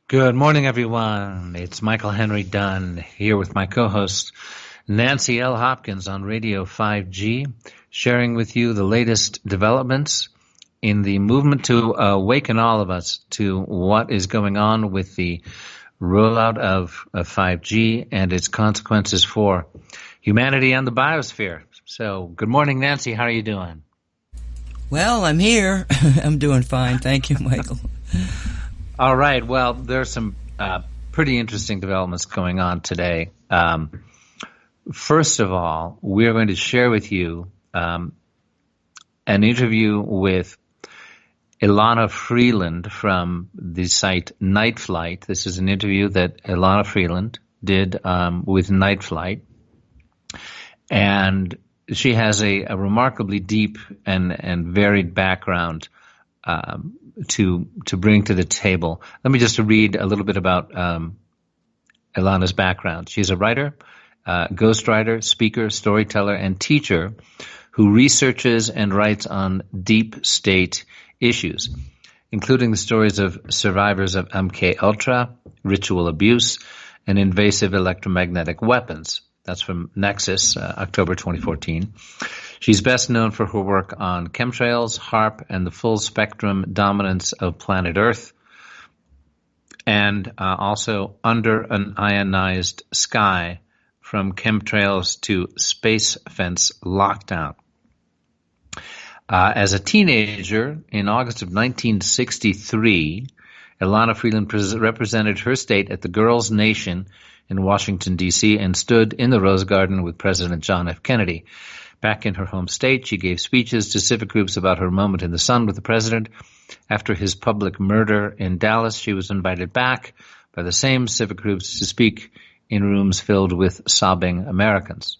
Good morning, everyone. It's Michael Henry Dunn here with my co-host Nancy L. Hopkins on Radio 5G, sharing with you the latest developments in the movement to awaken all of us to what is going on with the rollout of 5G and its consequences for humanity and the biosphere. So, good morning, Nancy. How are you doing? Well, I'm here. I'm doing fine. Thank you, Michael. All right. Well, there's some pretty interesting developments going on today. First of all, we're going to share with you an interview with Elana Freeland from the site Night Flight. This is an interview that Elana Freeland did with Night Flight. And she has a remarkably deep and varied background to bring to the table. Let me just read a little bit about Elana's background. She's a writer, ghostwriter, speaker, storyteller, and teacher who researches and writes on deep state issues, including the stories of survivors of MK-Ultra, ritual abuse, and invasive electromagnetic weapons. That's from Nexus, October 2014. She's best known for her work on chemtrails, HAARP, and the full spectrum dominance of planet Earth, and also Under an Ionized Sky, from chemtrails to space fence lockdown. As a teenager, in August of 1963, Elana Freeland represented her state at the Girls' Nation in Washington, D.C., and stood in the Rose Garden with President John F. Kennedy. Back in her home state, she gave speeches to civic groups about her moment in the sun with the president. After his public murder in Dallas, she was invited back by the same civic groups to speak in rooms filled with sobbing Americans.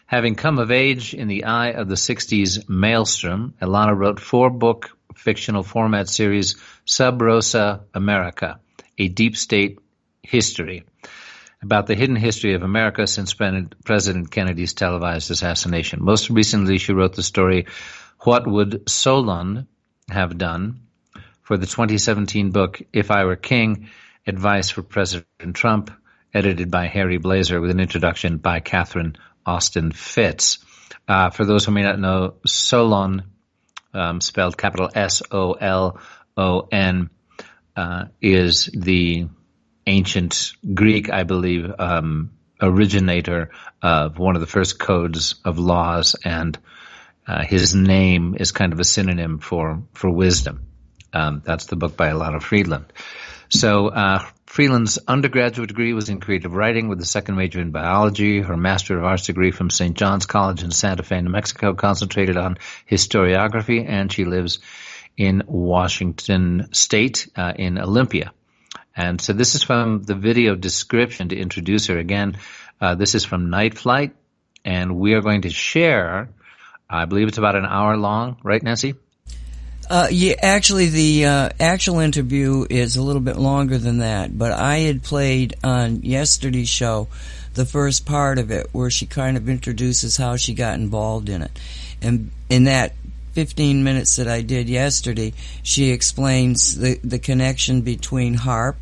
Having come of age in the eye of the 60s maelstrom, Elana wrote 4-book fictional format series Sub Rosa America, a deep state history, about the hidden history of America since President Kennedy's televised assassination. Most recently, she wrote the story What Would Solon Have Done for the 2017 book If I Were King, Advice for President Trump, edited by Harry Blazer with an introduction by Catherine Austin Fitz. For those who may not know, Solon, spelled capital S-O-L-O-N, is the ancient Greek, I believe, originator of one of the first codes of laws, and his name is kind of a synonym for wisdom. That's the book by Elana Freeland. So Freeland's undergraduate degree was in creative writing with a second major in biology. Her Master of Arts degree from St. John's College in Santa Fe, New Mexico, concentrated on historiography, and she lives in Washington State, in Olympia. And so this is from the video description to introduce her again. This is from Night Flight, and we are going to share, I believe it's about an hour long, right, Nancy? Yeah, actually, the actual interview is a little bit longer than that, but I had played on yesterday's show the first part of it, where she kind of introduces how she got involved in it. And in that 15 minutes that I did yesterday, she explains the connection between HAARP,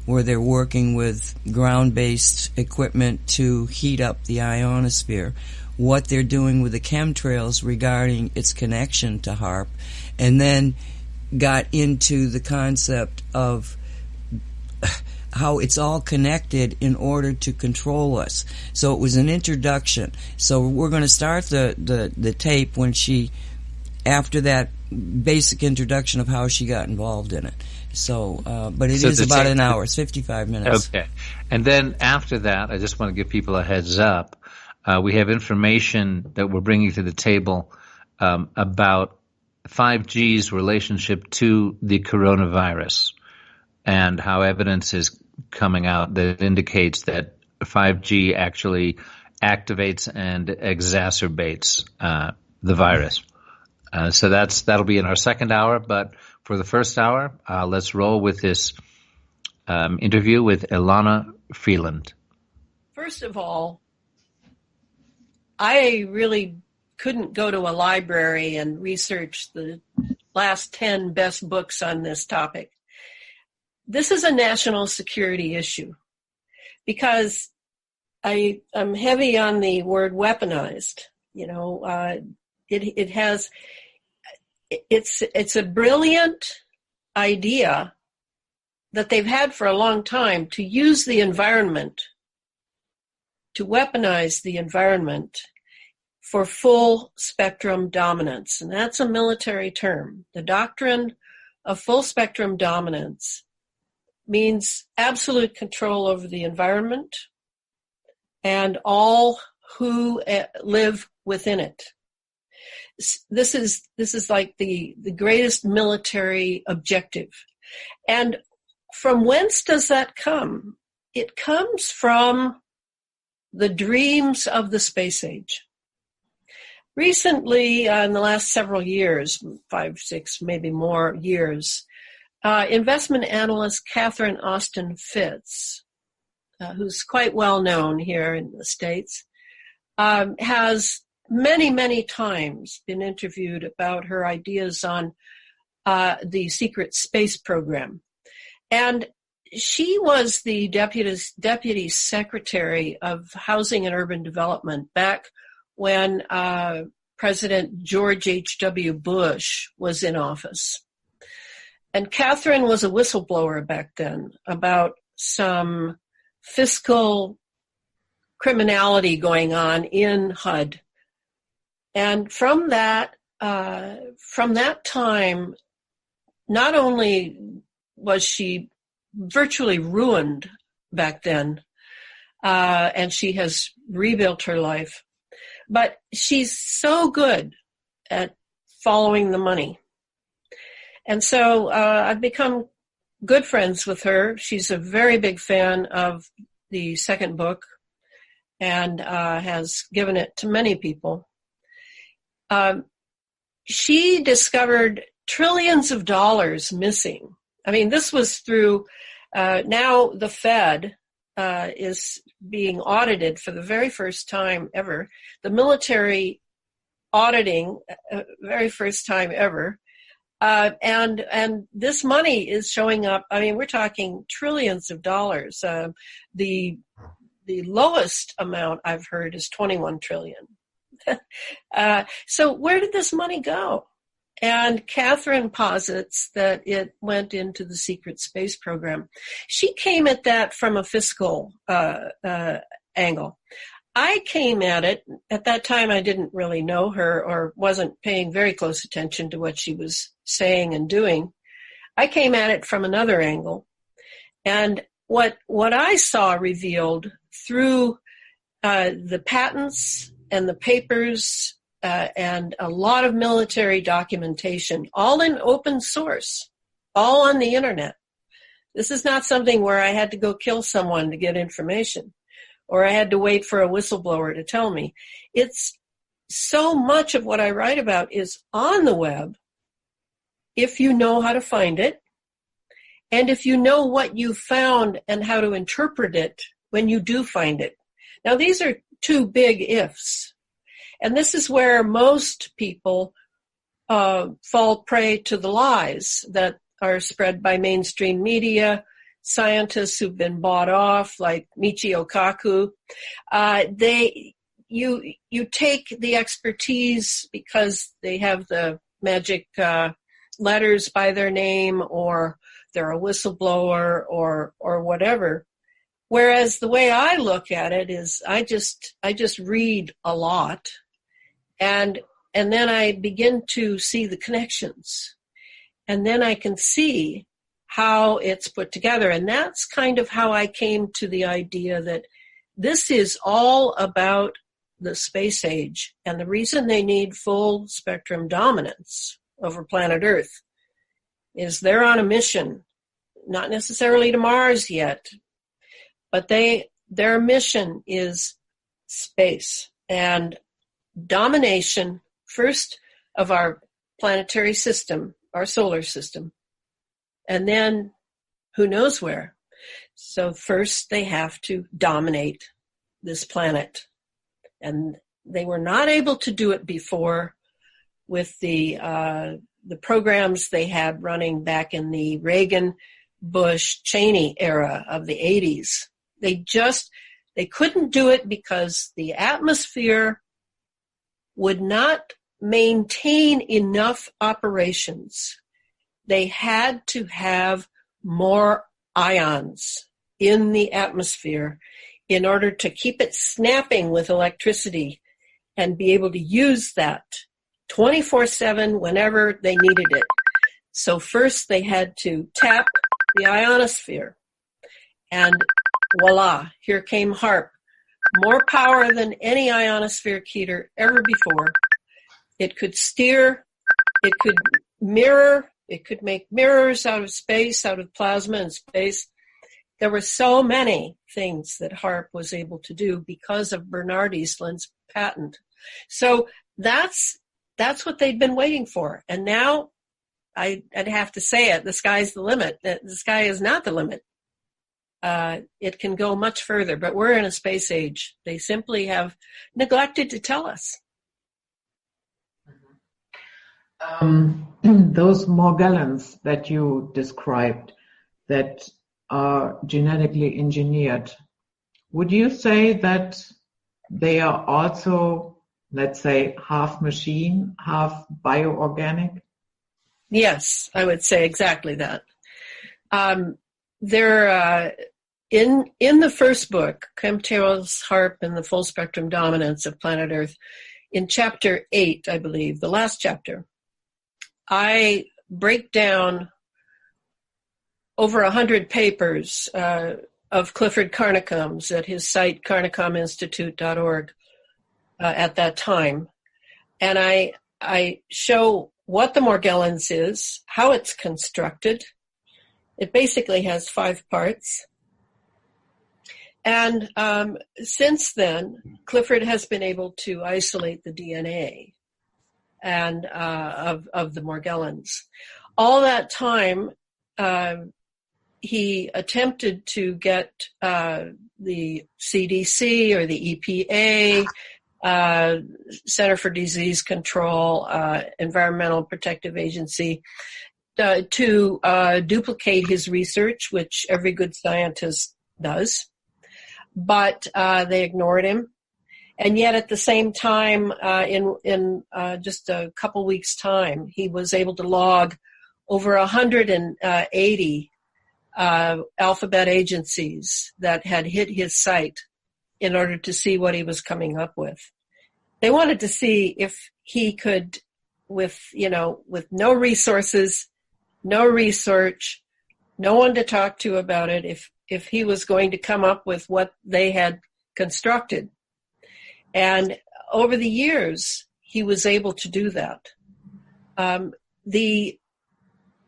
where they're working with ground-based equipment to heat up the ionosphere, what they're doing with the chemtrails regarding its connection to HAARP, and then got into the concept of how it's all connected in order to control us. So it was an introduction. So we're going to start the tape when she, after that basic introduction of how she got involved in it. So, but it is about an hour. It's 55 minutes. Okay. And then after that, I just want to give people a heads up. We have information that we're bringing to the table about 5G's relationship to the coronavirus, and how evidence is coming out that indicates that 5G actually activates and exacerbates the virus. So that'll be in our second hour, but for the first hour, let's roll with this interview with Elana Freeland. First of all, I really couldn't go to a library and research the last 10 best books on this topic. this is a national security issue because I'm heavy on the word weaponized. It's a brilliant idea that they've had for a long time to use the environment, to weaponize the environment for full spectrum dominance. And that's a military term. The doctrine of full spectrum dominance means absolute control over the environment and all who live within it. This is like the greatest military objective. And from whence does that come? It comes from the dreams of the space age. Recently, in the last several years, 5, 6, maybe more years, investment analyst Catherine Austin Fitts, who's quite well known here in the States, has many, many times been interviewed about her ideas on the secret space program. And she was the deputy secretary of Housing and Urban Development back when President George H.W. Bush was in office. And Catherine was a whistleblower back then about some fiscal criminality going on in HUD. And from that time, not only was she virtually ruined back then, and she has rebuilt her life, but she's so good at following the money. And so I've become good friends with her. She's a very big fan of the second book and has given it to many people. She discovered trillions of dollars missing. I mean, this was through, now the Fed is being audited for the very first time ever. The military auditing, very first time ever. And this money is showing up. I mean, we're talking trillions of dollars. The lowest amount I've heard is 21 trillion. So where did this money go? And Catherine posits that it went into the secret space program. She came at that from a fiscal angle. I came at it, at that time I didn't really know her or wasn't paying very close attention to what she was saying and doing. I came at it from another angle. And what I saw revealed through the patents and the papers and a lot of military documentation, all in open source, all on the internet. This is not something where I had to go kill someone to get information, or I had to wait for a whistleblower to tell me. It's so much of what I write about is on the web, if you know how to find it, and if you know what you found and how to interpret it when you do find it. Now, these are two big ifs. And this is where most people fall prey to the lies that are spread by mainstream media, scientists who've been bought off, like Michio Kaku. You take the expertise because they have the magic letters by their name, or they're a whistleblower, or whatever. Whereas the way I look at it is I just read a lot, and then I begin to see the connections, and then I can see how it's put together. And that's kind of how I came to the idea that this is all about the space age, and the reason they need full spectrum dominance over planet Earth is they're on a mission, not necessarily to Mars yet, but their mission is space and domination, first of our planetary system, our solar system, and then who knows where. So first they have to dominate this planet. And they were not able to do it before with the programs they had running back in the Reagan Bush, Cheney era of the 80s. They couldn't do it because the atmosphere would not maintain enough operations. They had to have more ions in the atmosphere in order to keep it snapping with electricity and be able to use that 24/7 whenever they needed it. So first they had to tap the ionosphere, and voila, here came HAARP. More power than any ionospheric heater ever before. It could steer, it could mirror, it could make mirrors out of space, out of plasma and space. There were so many things that HAARP was able to do because of Bernard Eastland's patent. So that's what they'd been waiting for. And now I'd have to say it, the sky's the limit. The sky is not the limit. It can go much further, but we're in a space age. They simply have neglected to tell us. Those Morgellons that you described that are genetically engineered, would you say that they are also, let's say, half machine, half bioorganic? Yes, I would say exactly that. They're in the first book, Chemtrails, HAARP, and the Full Spectrum Dominance of Planet Earth, in chapter 8, I believe, the last chapter, I break down over 100 papers of Clifford Carnicom's at his site, carnicominstitute.org, at that time. And I show what the Morgellons is, how it's constructed. It basically has 5 parts. And since then, Clifford has been able to isolate the DNA and of the Morgellons. All that time, he attempted to get the CDC or the EPA, Center for Disease Control, Environmental Protective Agency, to duplicate his research, which every good scientist does. But they ignored him. And yet at the same time, in just a couple weeks' time, he was able to log over 180 alphabet agencies that had hit his site in order to see what he was coming up with. They wanted to see if he could, with no resources, no research, no one to talk to about it, if he was going to come up with what they had constructed. And over the years, he was able to do that.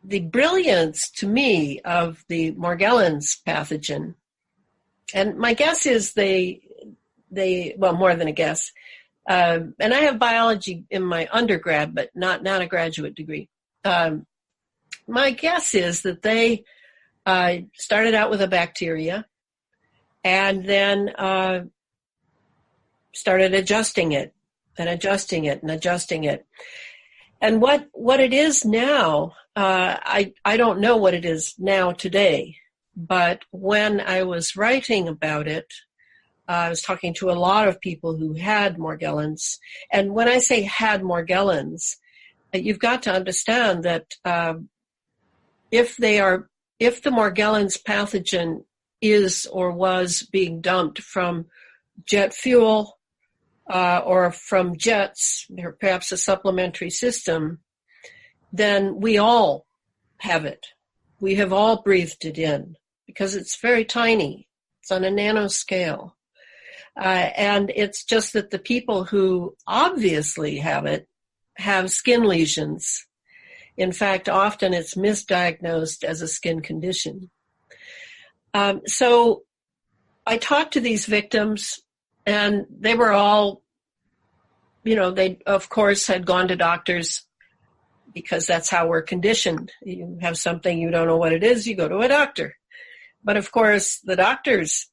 The brilliance to me of the Morgellons pathogen, and my guess is they well, more than a guess, and I have biology in my undergrad, but not a graduate degree. My guess is that they started out with a bacteria and then started adjusting it and adjusting it and adjusting it. And what it is now, I don't know what it is now today, but when I was writing about it, I was talking to a lot of people who had Morgellons. And when I say had Morgellons, you've got to understand that if the Morgellons pathogen is or was being dumped from jet fuel or from jets, or perhaps a supplementary system, then we all have it. We have all breathed it in because it's very tiny. It's on a nanoscale. And it's just that the people who obviously have it have skin lesions. In fact, often it's misdiagnosed as a skin condition. So I talked to these victims, and they were all, they, of course, had gone to doctors because that's how we're conditioned. You have something, you don't know what it is, you go to a doctor. But, of course, the doctors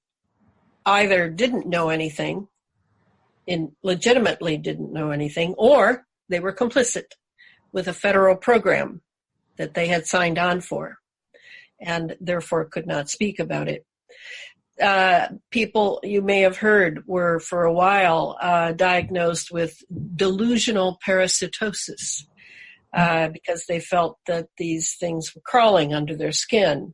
either didn't know anything, legitimately didn't know anything, or they were complicit with a federal program that they had signed on for. and therefore could not speak about it. People you may have heard were for a while diagnosed with delusional parasitosis because they felt that these things were crawling under their skin.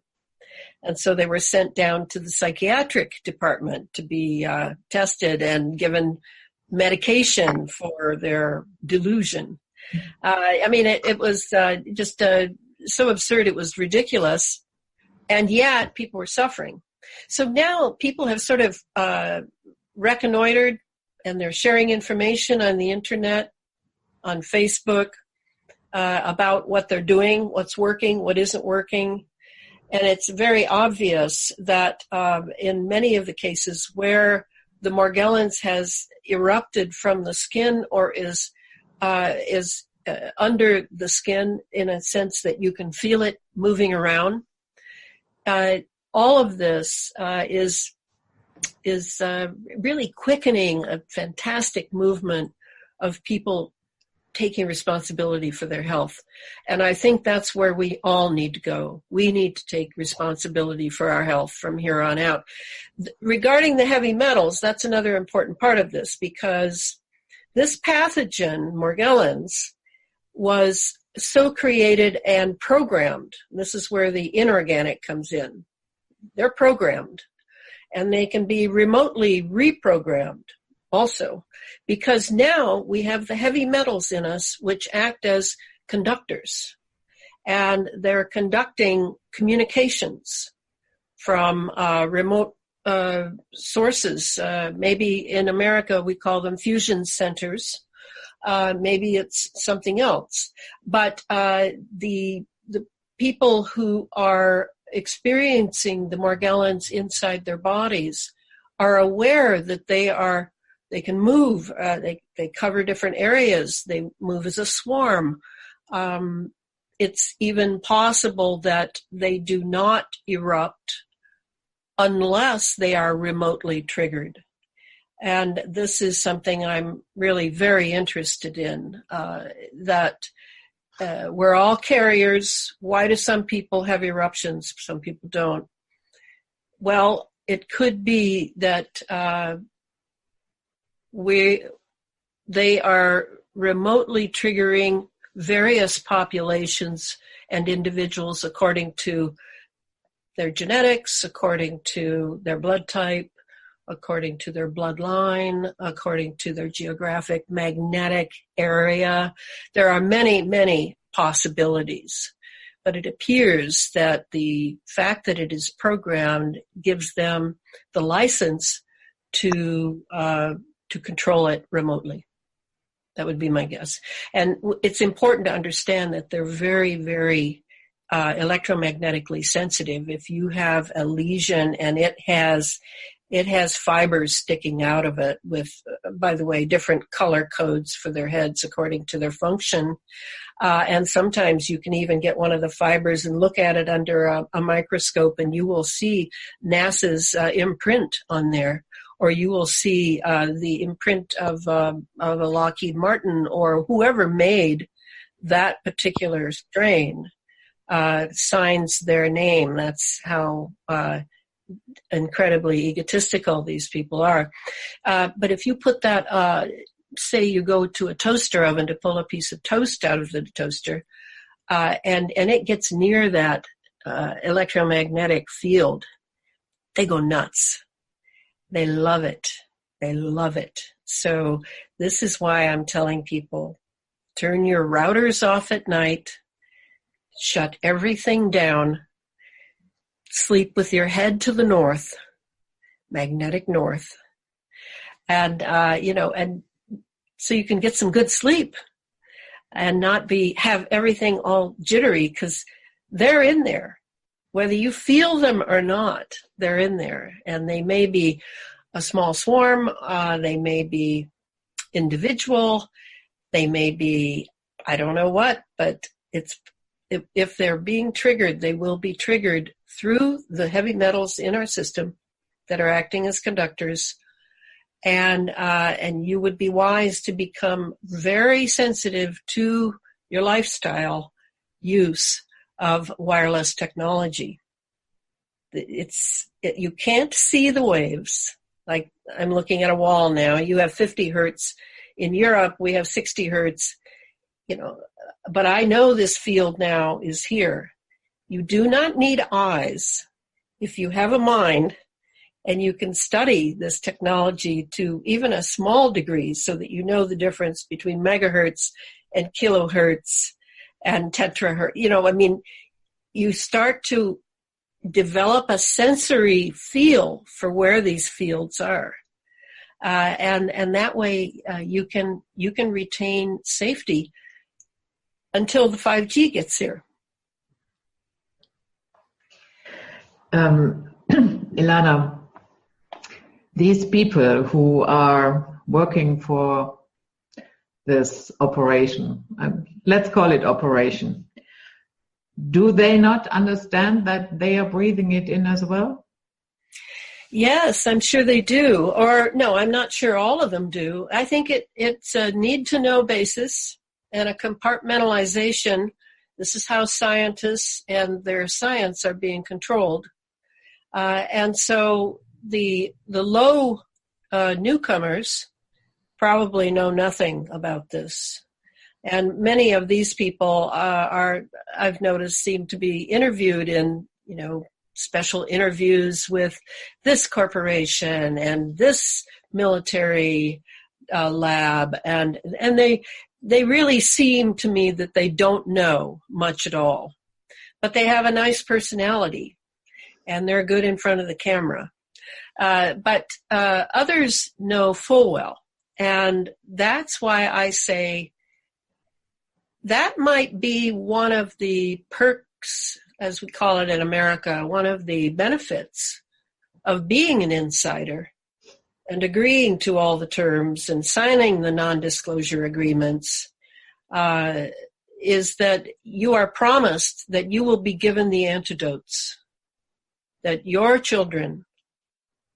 And so they were sent down to the psychiatric department to be tested and given medication for their delusion. I mean, it was just so absurd, it was ridiculous. And yet people were suffering. So now people have sort of reconnoitered, and they're sharing information on the internet, on Facebook, about what they're doing, what's working, what isn't working. And it's very obvious that in many of the cases where the Morgellons has erupted from the skin or is under the skin in a sense that you can feel it moving around, all of this is really quickening a fantastic movement of people taking responsibility for their health. And I think that's where we all need to go. We need to take responsibility for our health from here on out. Regarding the heavy metals, that's another important part of this, because this pathogen, Morgellons, was so created and programmed. This is where the inorganic comes in. They're programmed, and they can be remotely reprogrammed also, because now we have the heavy metals in us which act as conductors, and they're conducting communications from remote sources. Maybe in America we call them fusion centers. Maybe it's something else. But the people who are experiencing the Morgellons inside their bodies are aware that they can move, they cover different areas, they move as a swarm. It's even possible that they do not erupt unless they are remotely triggered. And this is something I'm really very interested in, that we're all carriers. Why do some people have eruptions? Some people don't. Well, it could be that they are remotely triggering various populations and individuals according to their genetics, according to their blood type, according to their bloodline, according to their geographic magnetic area. There are many, many possibilities, but it appears that the fact that it is programmed gives them the license to control it remotely. That would be my guess. And it's important to understand that they're very, very electromagnetically sensitive. If you have a lesion and it has fibers sticking out of it with, by the way, different color codes for their heads according to their function. And sometimes you can even get one of the fibers and look at it under a microscope, and you will see NASA's imprint on there. Or you will see the imprint of a Lockheed Martin or whoever made that particular strain signs their name. That's how incredibly egotistical these people are. But if you put that, say you go to a toaster oven to pull a piece of toast out of the toaster, and it gets near that electromagnetic field, they go nuts. They love it. They love it. So this is why I'm telling people, turn your routers off at night, shut everything down, sleep with your head to the north, magnetic north, and and so you can get some good sleep and not have everything all jittery, because they're in there. Whether you feel them or not, they're in there. And they may be a small swarm, they may be individual, they may be, I don't know what, but if they're being triggered, they will be triggered through the heavy metals in our system that are acting as conductors. And you would be wise to become very sensitive to your lifestyle use of wireless technology. You can't see the waves. Like I'm looking at a wall now. You have 50 hertz. In Europe, we have 60 hertz. But I know this field now is here. You do not need eyes. If you have a mind and you can study this technology to even a small degree so that you know the difference between megahertz and kilohertz and tetrahertz, you start to develop a sensory feel for where these fields are. And that way you can retain safety until the 5G gets here. Elana, these people who are working for this operation, let's call it operation, do they not understand that they are breathing it in as well? Yes, I'm sure they do. Or no, I'm not sure all of them do. I think it's a need-to-know basis and a compartmentalization. This is how scientists and their science are being controlled. And so the low newcomers probably know nothing about this. And many of these people I've noticed, seem to be interviewed in, special interviews with this corporation and this military lab. And they really seem to me that they don't know much at all. But they have a nice personality, and they're good in front of the camera. But others know full well. And that's why I say that might be one of the perks, as we call it in America, one of the benefits of being an insider and agreeing to all the terms and signing the non-disclosure agreements, is that you are promised that you will be given the antidotes, that your children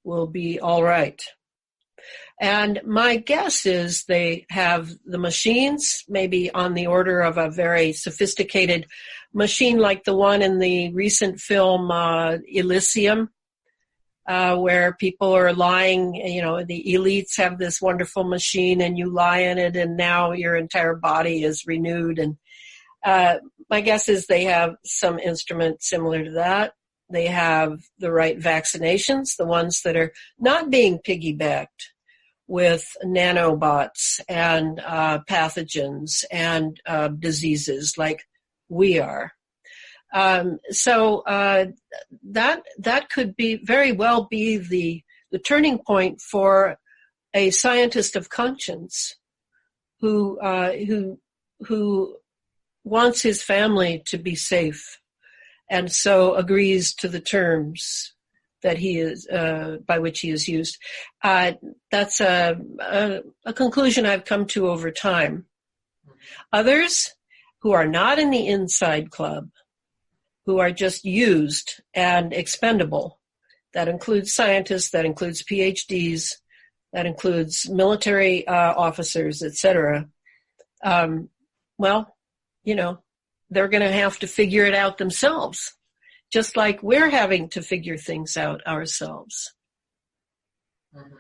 will be all right. And my guess is they have the machines, maybe on the order of a very sophisticated machine like the one in the recent film Elysium, where people are lying, the elites have this wonderful machine and you lie in it and now your entire body is renewed. And my guess is they have some instrument similar to that. They have the right vaccinations, the ones that are not being piggybacked with nanobots and pathogens and diseases like we are. So that could be very well be the turning point for a scientist of conscience who wants his family to be safe, and so agrees to the terms that he is by which he is used. That's a conclusion I've come to over time. Others who are not in the inside club, who are just used and expendable, that includes scientists, that includes PhDs, that includes military officers, etc. They're going to have to figure it out themselves, just like we're having to figure things out ourselves. Mm-hmm.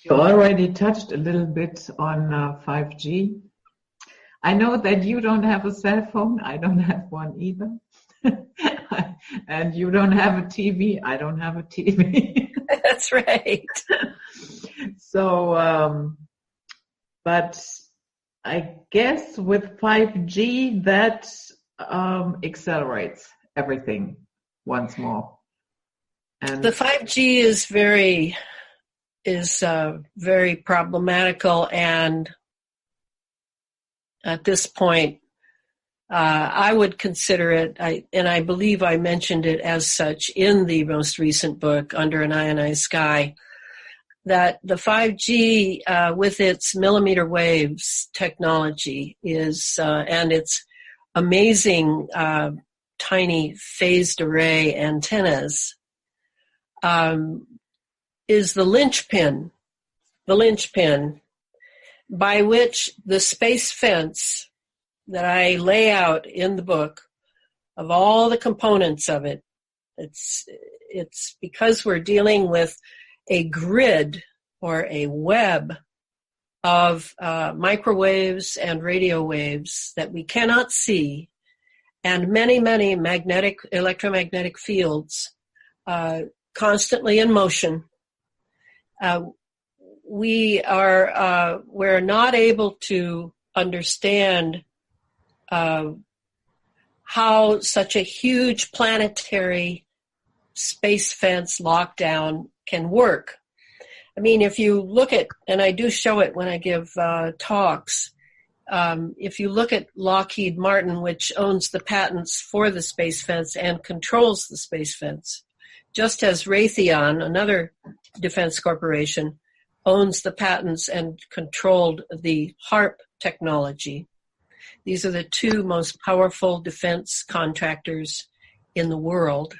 You already touched a little bit on 5G. I know that you don't have a cell phone. I don't have one either. And you don't have a TV. I don't have a TV. That's right. So, but I guess with 5G that accelerates everything once more. And the 5G is very problematical, and at this point, I would consider it, and I believe I mentioned it as such in the most recent book, Under an Ionized Sky, that the 5G with its millimeter waves technology is, and its amazing tiny phased array antennas, is the linchpin by which the space fence that I lay out in the book of all the components of it, It's because we're dealing with a grid or a web of microwaves and radio waves that we cannot see, and many, many electromagnetic fields constantly in motion. We're not able to understand how such a huge planetary space fence lockdown can work. I mean, if you look at, and I do show it when I give talks, if you look at Lockheed Martin, which owns the patents for the space fence and controls the space fence, just as Raytheon, another defense corporation, owns the patents and controlled the HARP technology. These are the two most powerful defense contractors in the world.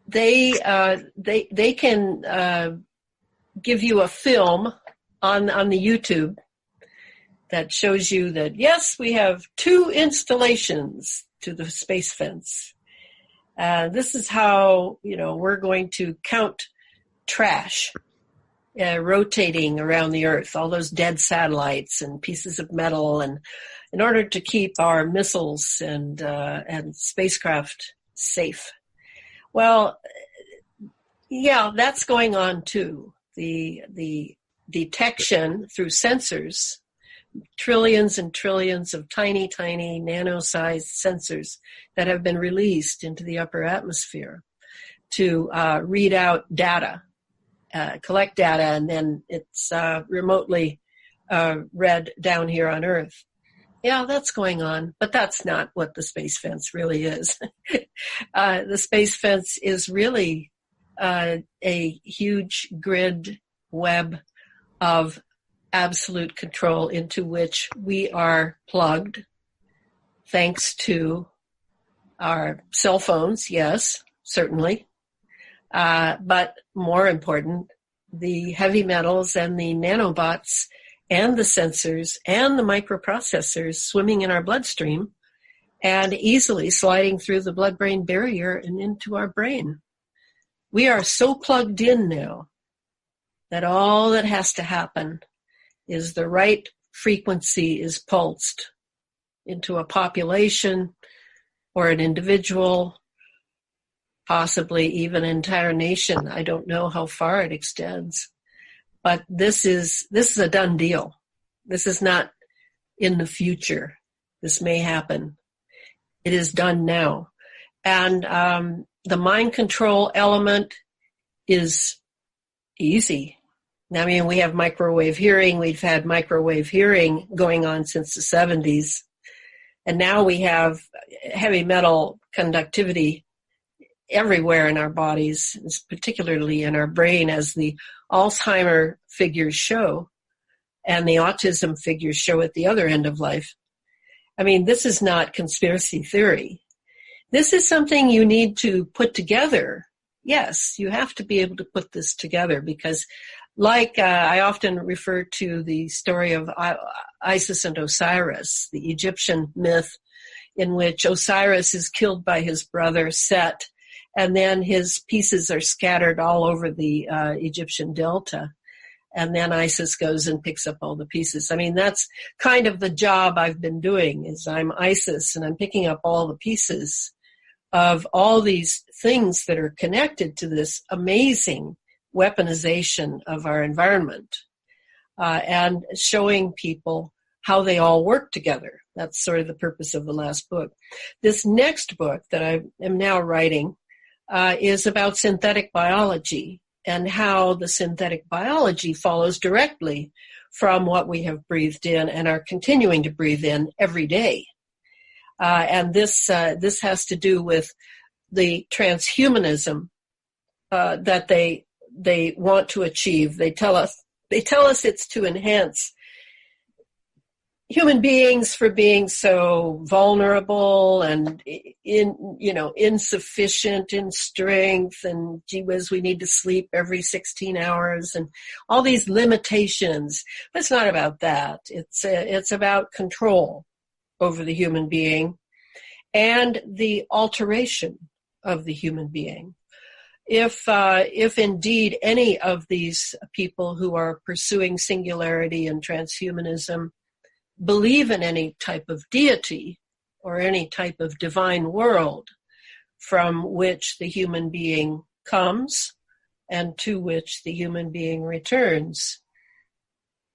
They can give you a film on the YouTube that shows you that, yes, we have 2 installations to the space fence. This is how, we're going to count trash rotating around the Earth, all those dead satellites and pieces of metal, and in order to keep our missiles and spacecraft safe. Well, yeah, that's going on too. The detection through sensors, trillions and trillions of tiny, tiny nano-sized sensors that have been released into the upper atmosphere to read out data, collect data, and then it's remotely read down here on Earth. Yeah, that's going on, but that's not what the space fence really is. The space fence is really a huge grid web of absolute control into which we are plugged, thanks to our cell phones, yes, certainly. But more important, the heavy metals and the nanobots and the sensors and the microprocessors swimming in our bloodstream and easily sliding through the blood-brain barrier and into our brain. We are so plugged in now that all that has to happen is the right frequency is pulsed into a population or an individual, possibly even an entire nation. I don't know how far it extends. But this is a done deal. This is not in the future. This may happen. It is done now. And the mind control element is easy. I mean, we have microwave hearing. We've had microwave hearing going on since the 70s. And now we have heavy metal conductivity everywhere in our bodies, particularly in our brain, as the Alzheimer figures show and the autism figures show at the other end of life. I mean, this is not conspiracy theory. This is something you need to put together. Yes, you have to be able to put this together because, like I often refer to the story of Isis and Osiris, the Egyptian myth in which Osiris is killed by his brother Set, and then his pieces are scattered all over the Egyptian delta. And then Isis goes and picks up all the pieces. I mean, that's kind of the job I've been doing, is I'm Isis and I'm picking up all the pieces of all these things that are connected to this amazing weaponization of our environment, and showing people how they all work together. That's sort of the purpose of the last book. This next book that I am now writing is about synthetic biology and how the synthetic biology follows directly from what we have breathed in and are continuing to breathe in every day. And this has to do with the transhumanism that they want to achieve. They tell us it's to enhance human beings for being so vulnerable and insufficient in strength, and gee whiz, we need to sleep every 16 hours and all these limitations. But it's not about that. It's about control over the human being and the alteration of the human being. If indeed any of these people who are pursuing singularity and transhumanism believe in any type of deity or any type of divine world from which the human being comes and to which the human being returns,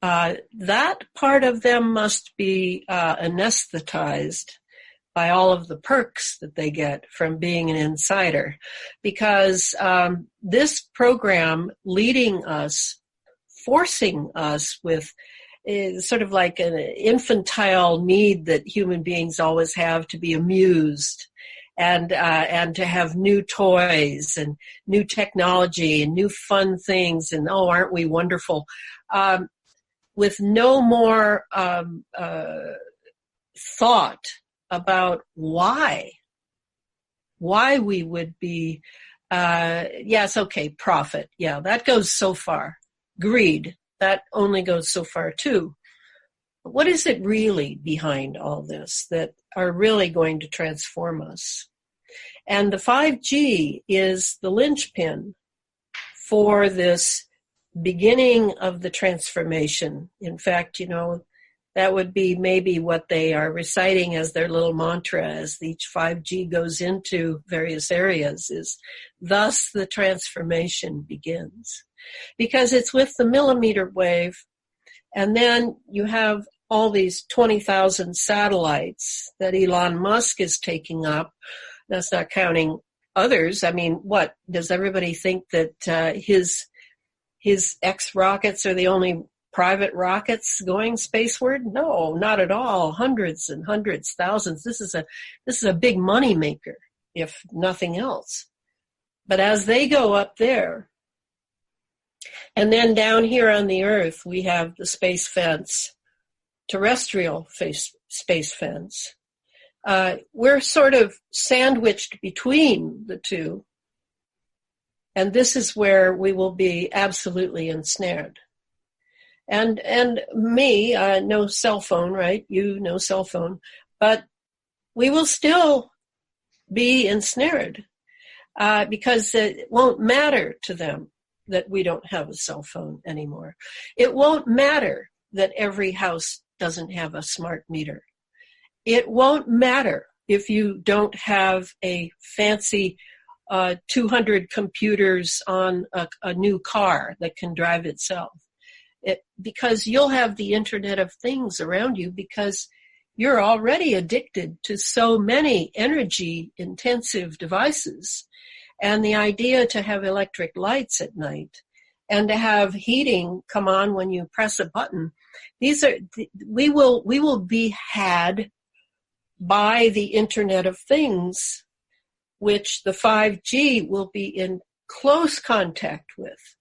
that part of them must be anesthetized by all of the perks that they get from being an insider. Because this program leading us, forcing us with sort of like an infantile need that human beings always have to be amused and to have new toys and new technology and new fun things and, oh, aren't we wonderful? With no more thought about why we would be, yes, okay, profit. Yeah, that goes so far. Greed, that only goes so far too. But what is it really behind all this that are really going to transform us? And the 5G is the linchpin for this beginning of the transformation. In fact, that would be maybe what they are reciting as their little mantra as each 5G goes into various areas is, thus the transformation begins. Because it's with the millimeter wave, and then you have all these 20,000 satellites that Elon Musk is taking up. That's not counting others. I mean, what? Does everybody think that his X-rockets are the only private rockets going spaceward? No, not at all. Hundreds and hundreds, thousands. This is a big money maker, if nothing else. But as they go up there, and then down here on the Earth, we have the space fence, terrestrial space fence. We're sort of sandwiched between the two. And this is where we will be absolutely ensnared. And me, no cell phone, right? You, no cell phone. But we will still be ensnared because it won't matter to them that we don't have a cell phone anymore. It won't matter that every house doesn't have a smart meter. It won't matter if you don't have a fancy 200 computers on a new car that can drive itself. Because you'll have the Internet of Things around you because you're already addicted to so many energy-intensive devices. And the idea to have electric lights at night and to have heating come on when you press a button, we will be had by the Internet of Things, which the 5G will be in close contact with.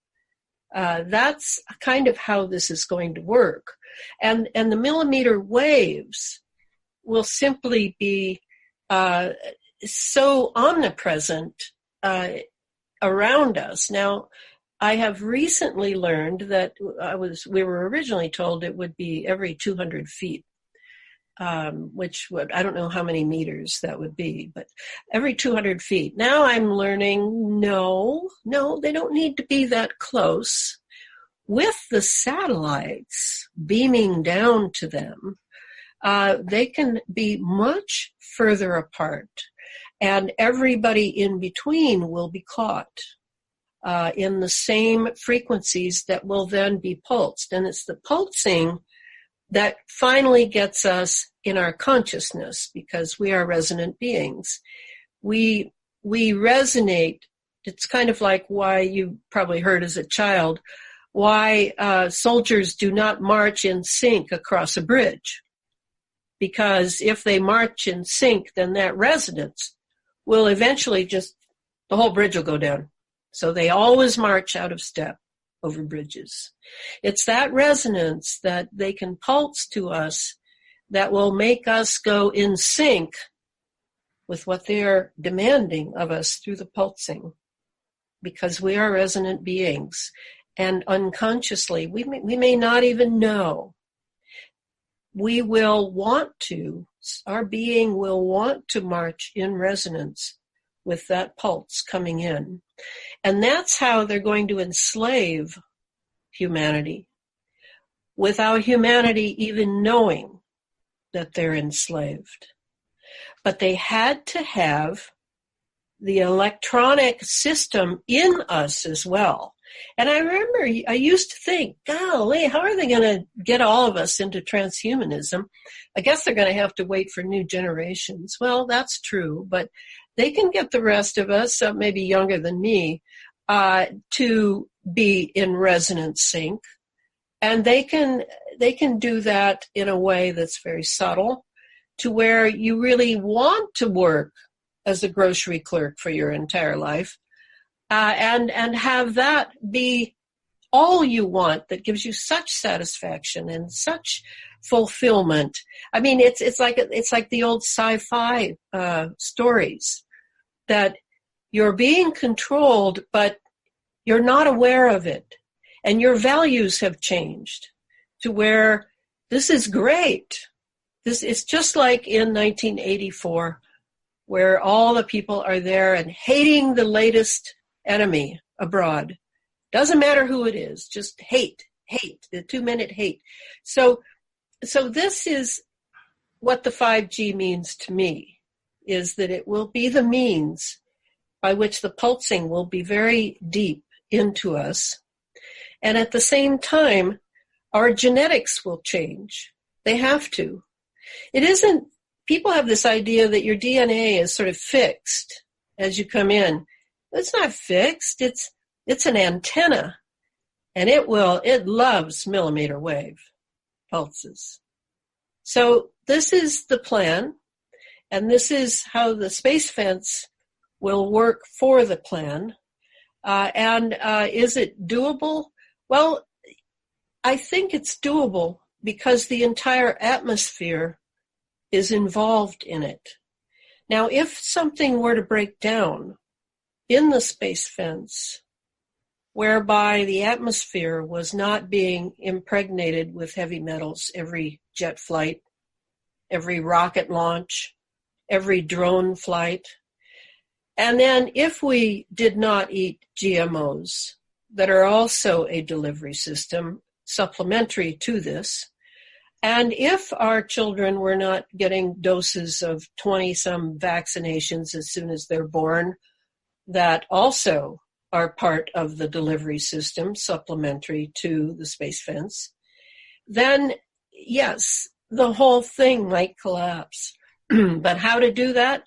That's kind of how this is going to work. And the millimeter waves will simply be so omnipresent around us. Now, I have recently learned that we were originally told it would be every 200 feet. Which would, I don't know how many meters that would be, but every 200 feet. Now I'm learning, no, they don't need to be that close. With the satellites beaming down to them, they can be much further apart, and everybody in between will be caught in the same frequencies that will then be pulsed. And it's the pulsing that finally gets us in our consciousness, because we are resonant beings. We resonate. It's kind of like why you probably heard as a child, why soldiers do not march in sync across a bridge. Because if they march in sync, then that resonance will eventually the whole bridge will go down. So they always march out of step over bridges. It's that resonance that they can pulse to us that will make us go in sync with what they're demanding of us through the pulsing, because we are resonant beings. And unconsciously, we may not even know. We will want to Our being will want to march in resonance with that pulse coming in. And that's how they're going to enslave humanity, without humanity even knowing that they're enslaved. But they had to have the electronic system in us as well. And I remember I used to think, golly, how are they going to get all of us into transhumanism? I guess they're going to have to wait for new generations. Well, that's true, but they can get the rest of us, maybe younger than me, to be in resonant sync. And they can do that in a way that's very subtle, to where you really want to work as a grocery clerk for your entire life, and have that be all you want, that gives you such satisfaction and such fulfillment. I mean, it's like the old sci-fi stories, that you're being controlled, but you're not aware of it, and your values have changed to where this is great. This is just like in 1984, where all the people are there and hating the latest enemy abroad. Doesn't matter who it is, just hate, the 2-minute hate. So this is what the 5G means to me, is that it will be the means by which the pulsing will be very deep into us. And at the same time, our genetics will change. They have to. It isn't, people have this idea that your DNA is sort of fixed as you come in. It's not fixed. It's an antenna, and it loves millimeter wave pulses. So this is the plan, and this is how the space fence will work for the plan. And is it doable? Well, I think it's doable because the entire atmosphere is involved in it. Now, if something were to break down in the space fence, whereby the atmosphere was not being impregnated with heavy metals every jet flight, every rocket launch, every drone flight, and then if we did not eat GMOs that are also a delivery system supplementary to this, and if our children were not getting doses of 20-some vaccinations as soon as they're born, that also are part of the delivery system supplementary to the space fence, then yes, the whole thing might collapse. But how to do that?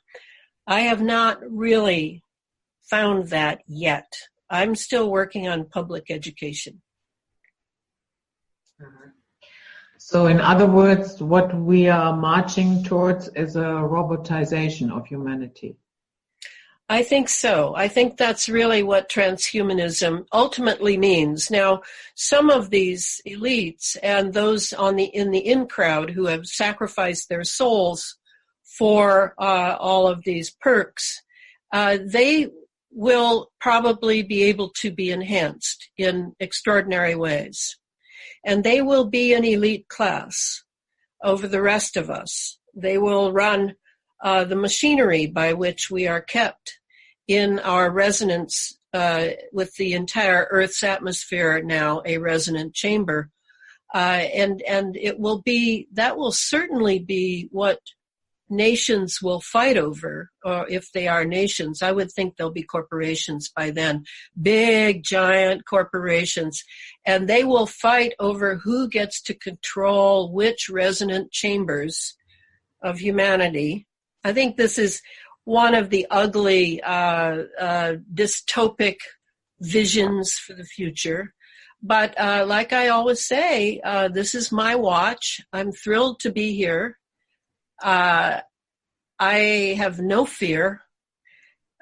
I have not really found that yet. I'm still working on public education. So in other words, what we are marching towards is a robotization of humanity. I think so. I think that's really what transhumanism ultimately means. Now, some of these elites and those in the in crowd who have sacrificed their souls for all of these perks, they will probably be able to be enhanced in extraordinary ways. And they will be an elite class over the rest of us. They will run the machinery by which we are kept in our resonance with the entire Earth's atmosphere now a resonant chamber. And it will be, that will certainly be what nations will fight over, or if they are nations. I would think there'll be corporations by then, big, giant corporations, and they will fight over who gets to control which resonant chambers of humanity. I think this is one of the ugly dystopic visions for the future. But like I always say, this is my watch. I'm thrilled to be here. I have no fear.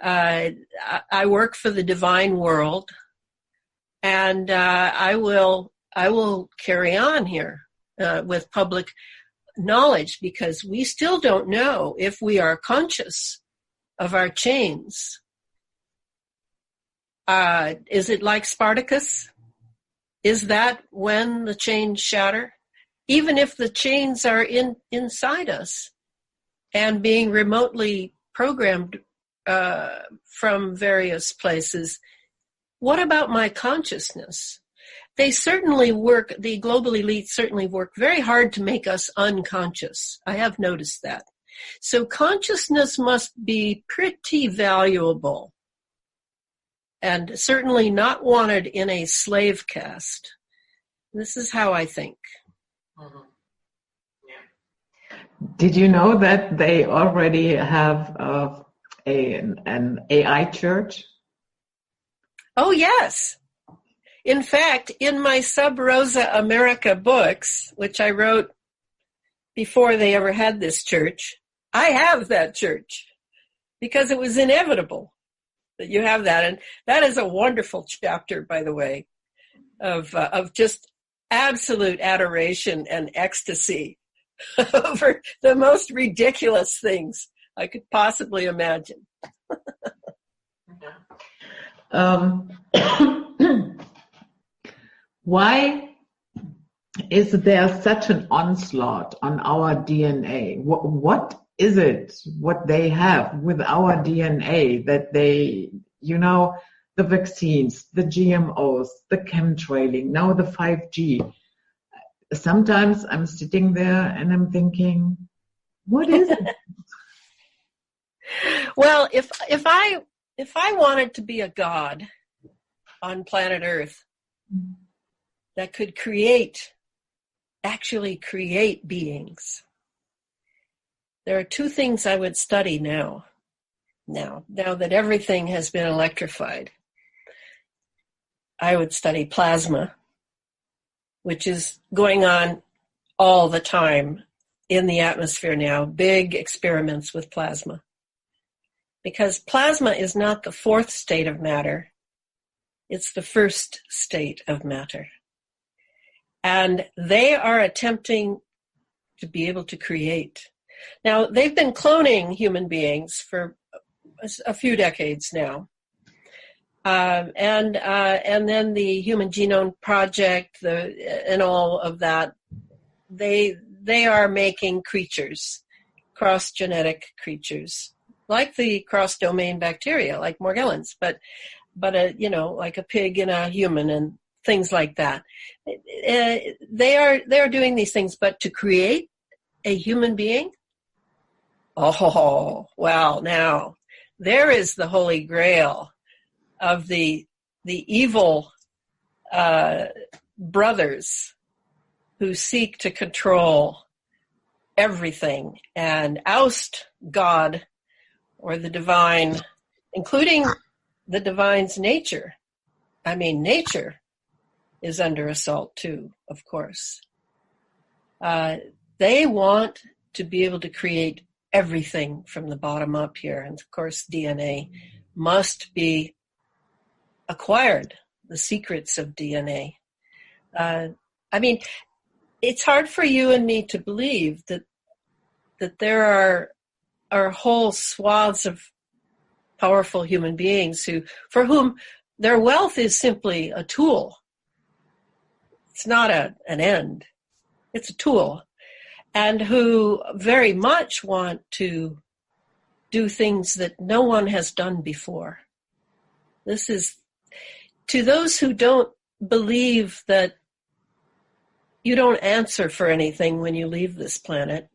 I work for the divine world, and I will carry on here with public knowledge, because we still don't know if we are conscious of our chains. Is it like Spartacus? Is that when the chains shatter? Even if the chains are inside us, and being remotely programmed from various places. What about my consciousness? They certainly work, the global elites certainly work very hard to make us unconscious. I have noticed that. So consciousness must be pretty valuable and certainly not wanted in a slave caste. This is how I think. Mm-hmm. Yeah. Did you know that they already have an AI church? Oh, yes. In fact, in my Sub Rosa America books, which I wrote before they ever had this church, I have that church because it was inevitable that you have that. And that is a wonderful chapter, by the way, of just absolute adoration and ecstasy over the most ridiculous things I could possibly imagine. Why is there such an onslaught on our DNA? What is it, what they have with our DNA that they, the vaccines, the GMOs, the chemtrailing, now the 5G? Sometimes I'm sitting there and I'm thinking, what is it? Well, if I wanted to be a god on planet Earth that could actually create beings, there are two things I would study now that everything has been electrified. I would study plasma, which is going on all the time in the atmosphere now, big experiments with plasma. Because plasma is not the fourth state of matter, it's the first state of matter. And they are attempting to be able to create. Now, they've been cloning human beings for a few decades now. And then the Human Genome Project, and all of that, they are making creatures, cross-genetic creatures, like the cross-domain bacteria, like Morgellons, but like a pig and a human and things like that. They are doing these things, but to create a human being, oh, well, now there is the holy grail of the evil brothers who seek to control everything and oust God or the divine, including the divine's nature. I mean, nature is under assault too, of course. They want to be able to create everything from the bottom up here. And of course, DNA must be acquired, the secrets of DNA. It's hard for you and me to believe that there are whole swaths of powerful human beings for whom their wealth is simply a tool. It's not an end. It's a tool. And who very much want to do things that no one has done before. This is, to those who don't believe that you don't answer for anything when you leave this planet,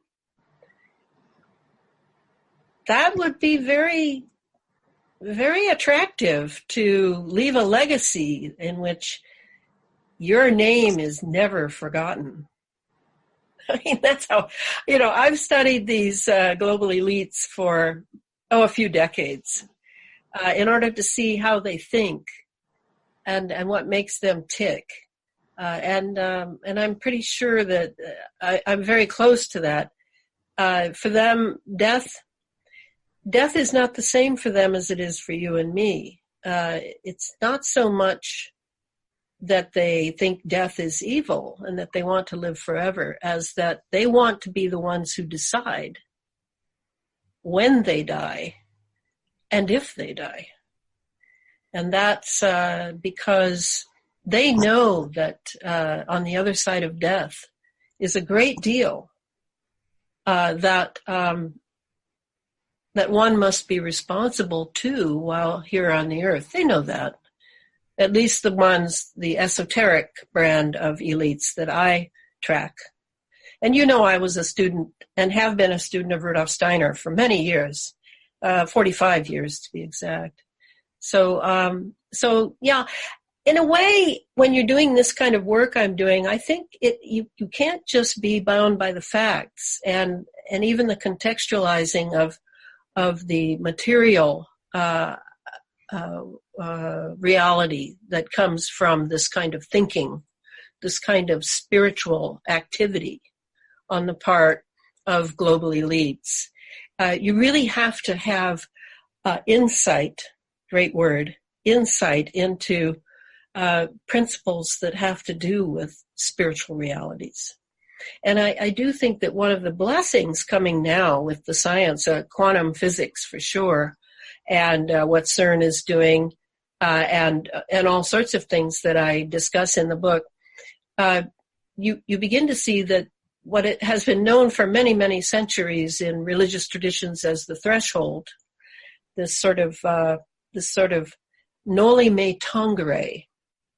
that would be very, very attractive, to leave a legacy in which your name is never forgotten. I mean, that's how, I've studied these global elites for, a few decades in order to see how they think and what makes them tick. And I'm pretty sure that I'm very close to that. For them, death is not the same for them as it is for you and me. It's not so much that they think death is evil and that they want to live forever, as that they want to be the ones who decide when they die and if they die. And that's because they know that on the other side of death is a great deal that that one must be responsible too while here on the earth. They know that. At least the ones, the esoteric brand of elites that I track. And you know, I was a student and have been a student of Rudolf Steiner for many years, 45 years to be exact. So yeah, in a way, when you're doing this kind of work I'm doing, I think you can't just be bound by the facts and even the contextualizing of the material reality that comes from this kind of thinking, this kind of spiritual activity on the part of global elites. You really have to have insight, great word, insight into principles that have to do with spiritual realities. And I do think that one of the blessings coming now with the science, quantum physics for sure, and what CERN is doing, and all sorts of things that I discuss in the book, you begin to see that what it has been known for many, many centuries in religious traditions as the threshold, this sort of noli me tangere,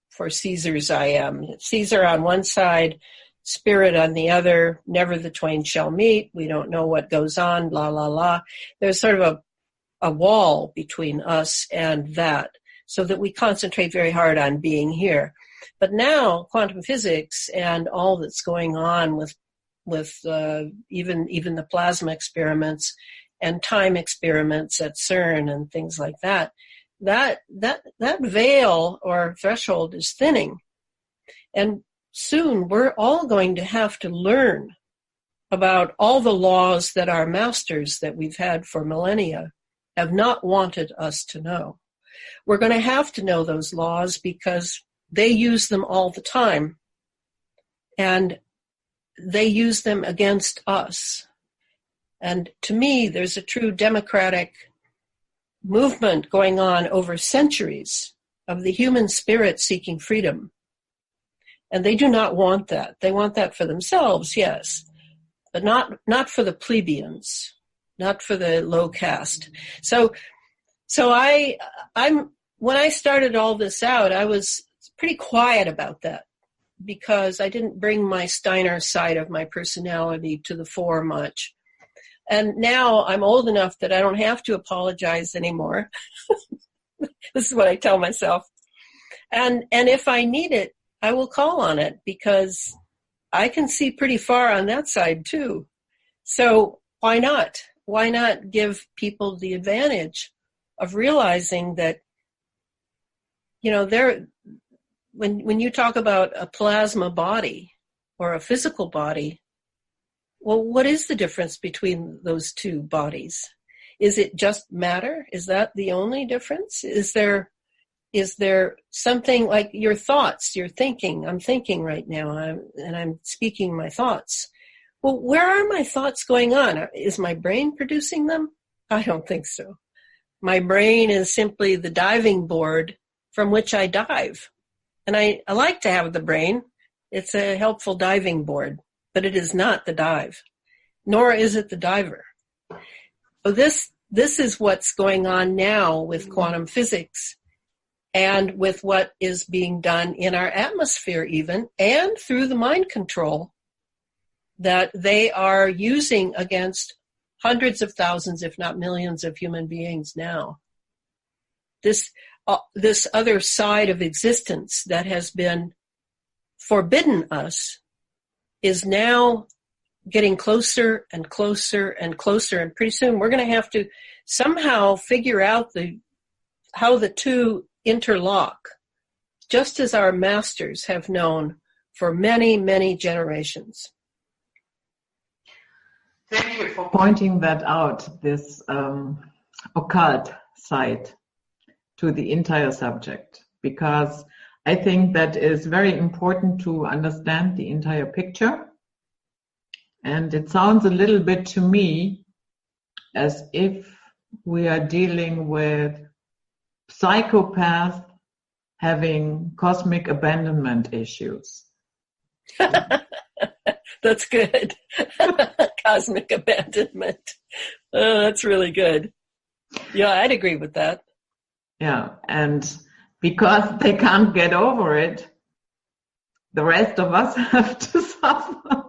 for Caesar's I am. Caesar on one side, spirit on the other, never the twain shall meet, we don't know what goes on, la, la, la. There's sort of a wall between us and that, so that we concentrate very hard on being here. But now, quantum physics and all that's going on with even the plasma experiments and time experiments at CERN and things like that, that veil or threshold is thinning. And soon we're all going to have to learn about all the laws that our masters that we've had for millennia have not wanted us to know. We're going to have to know those laws because they use them all the time, and they use them against us. And to me, there's a true democratic movement going on over centuries of the human spirit seeking freedom. And they do not want that. They want that for themselves, yes, but not for the plebeians, not for the low caste. So I'm when I started all this out, I was pretty quiet about that because I didn't bring my Steiner side of my personality to the fore much. And now I'm old enough that I don't have to apologize anymore. This is what I tell myself. And if I need it, I will call on it because I can see pretty far on that side too. So why not? Why not give people the advantage of realizing that, you know, when you talk about a plasma body or a physical body, well, what is the difference between those two bodies? Is it just matter? Is that the only difference? Is there something like your thoughts, your thinking? I'm thinking right now, and I'm speaking my thoughts. Well, where are my thoughts going on? Is my brain producing them? I don't think so. My brain is simply the diving board from which I dive. And I like to have the brain. It's a helpful diving board, but it is not the dive, nor is it the diver. So this is what's going on now with quantum physics and with what is being done in our atmosphere even, and through the mind control that they are using against hundreds of thousands, if not millions of human beings now. This other side of existence that has been forbidden us is now getting closer and closer and closer. And pretty soon we're going to have to somehow figure out how the two interlock, just as our masters have known for many, many generations. Thank you for pointing that out, this occult side to the entire subject, because I think that is very important to understand the entire picture. And it sounds a little bit to me as if we are dealing with psychopaths having cosmic abandonment issues. That's good. cosmic abandonment. Oh, that's really good. Yeah, I'd agree with that. Yeah, and because they can't get over it, the rest of us have to suffer.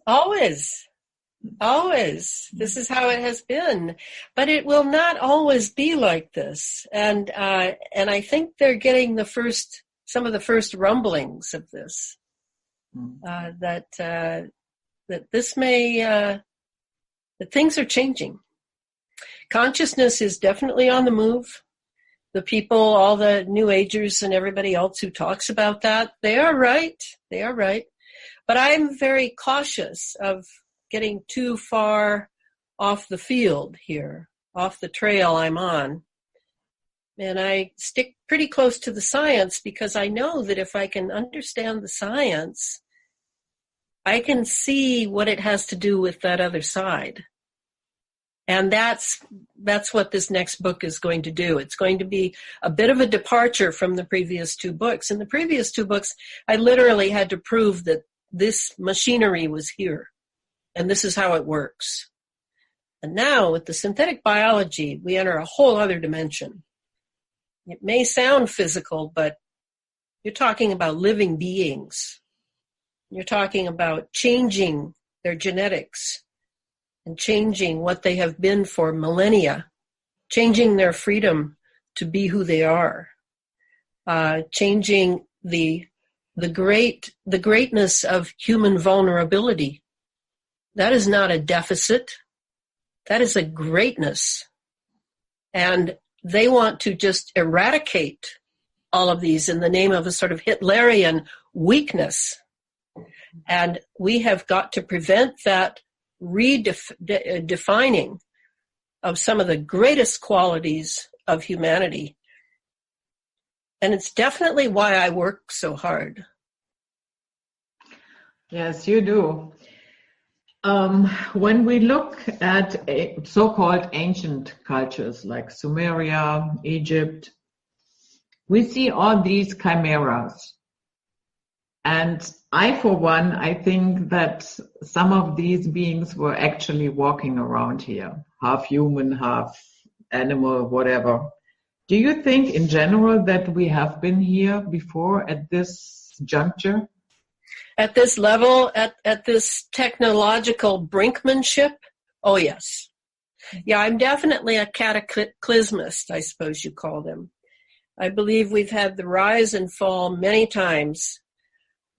Always. Always. This is how it has been. But it will not always be like this. And I think they're getting some of the first rumblings of this. That this may, that things are changing. Consciousness is definitely on the move. The people, all the New Agers and everybody else who talks about that, they are right. They are right. But I'm very cautious of getting too far off the field here, off the trail I'm on. And I stick pretty close to the science because I know that if I can understand the science, I can see what it has to do with that other side. And that's what this next book is going to do. It's going to be a bit of a departure from the previous two books. In the previous two books, I literally had to prove that this machinery was here, and this is how it works. And now, with the synthetic biology, we enter a whole other dimension. It may sound physical, but you're talking about living beings. You're talking about changing their genetics and changing what they have been for millennia, changing their freedom to be who they are, changing the greatness of human vulnerability. That is not a deficit. That is a greatness. And they want to just eradicate all of these in the name of a sort of Hitlerian weakness. And we have got to prevent that redefining of some of the greatest qualities of humanity. And it's definitely why I work so hard. Yes, you do. When we look at so-called ancient cultures like Sumeria, Egypt, we see all these chimeras. And I, for one, I think that some of these beings were actually walking around here, half human, half animal, whatever. Do you think in general that we have been here before at this juncture? At this level, at this technological brinkmanship? Oh, yes. Yeah, I'm definitely a cataclysmist, I suppose you call them. I believe we've had the rise and fall many times.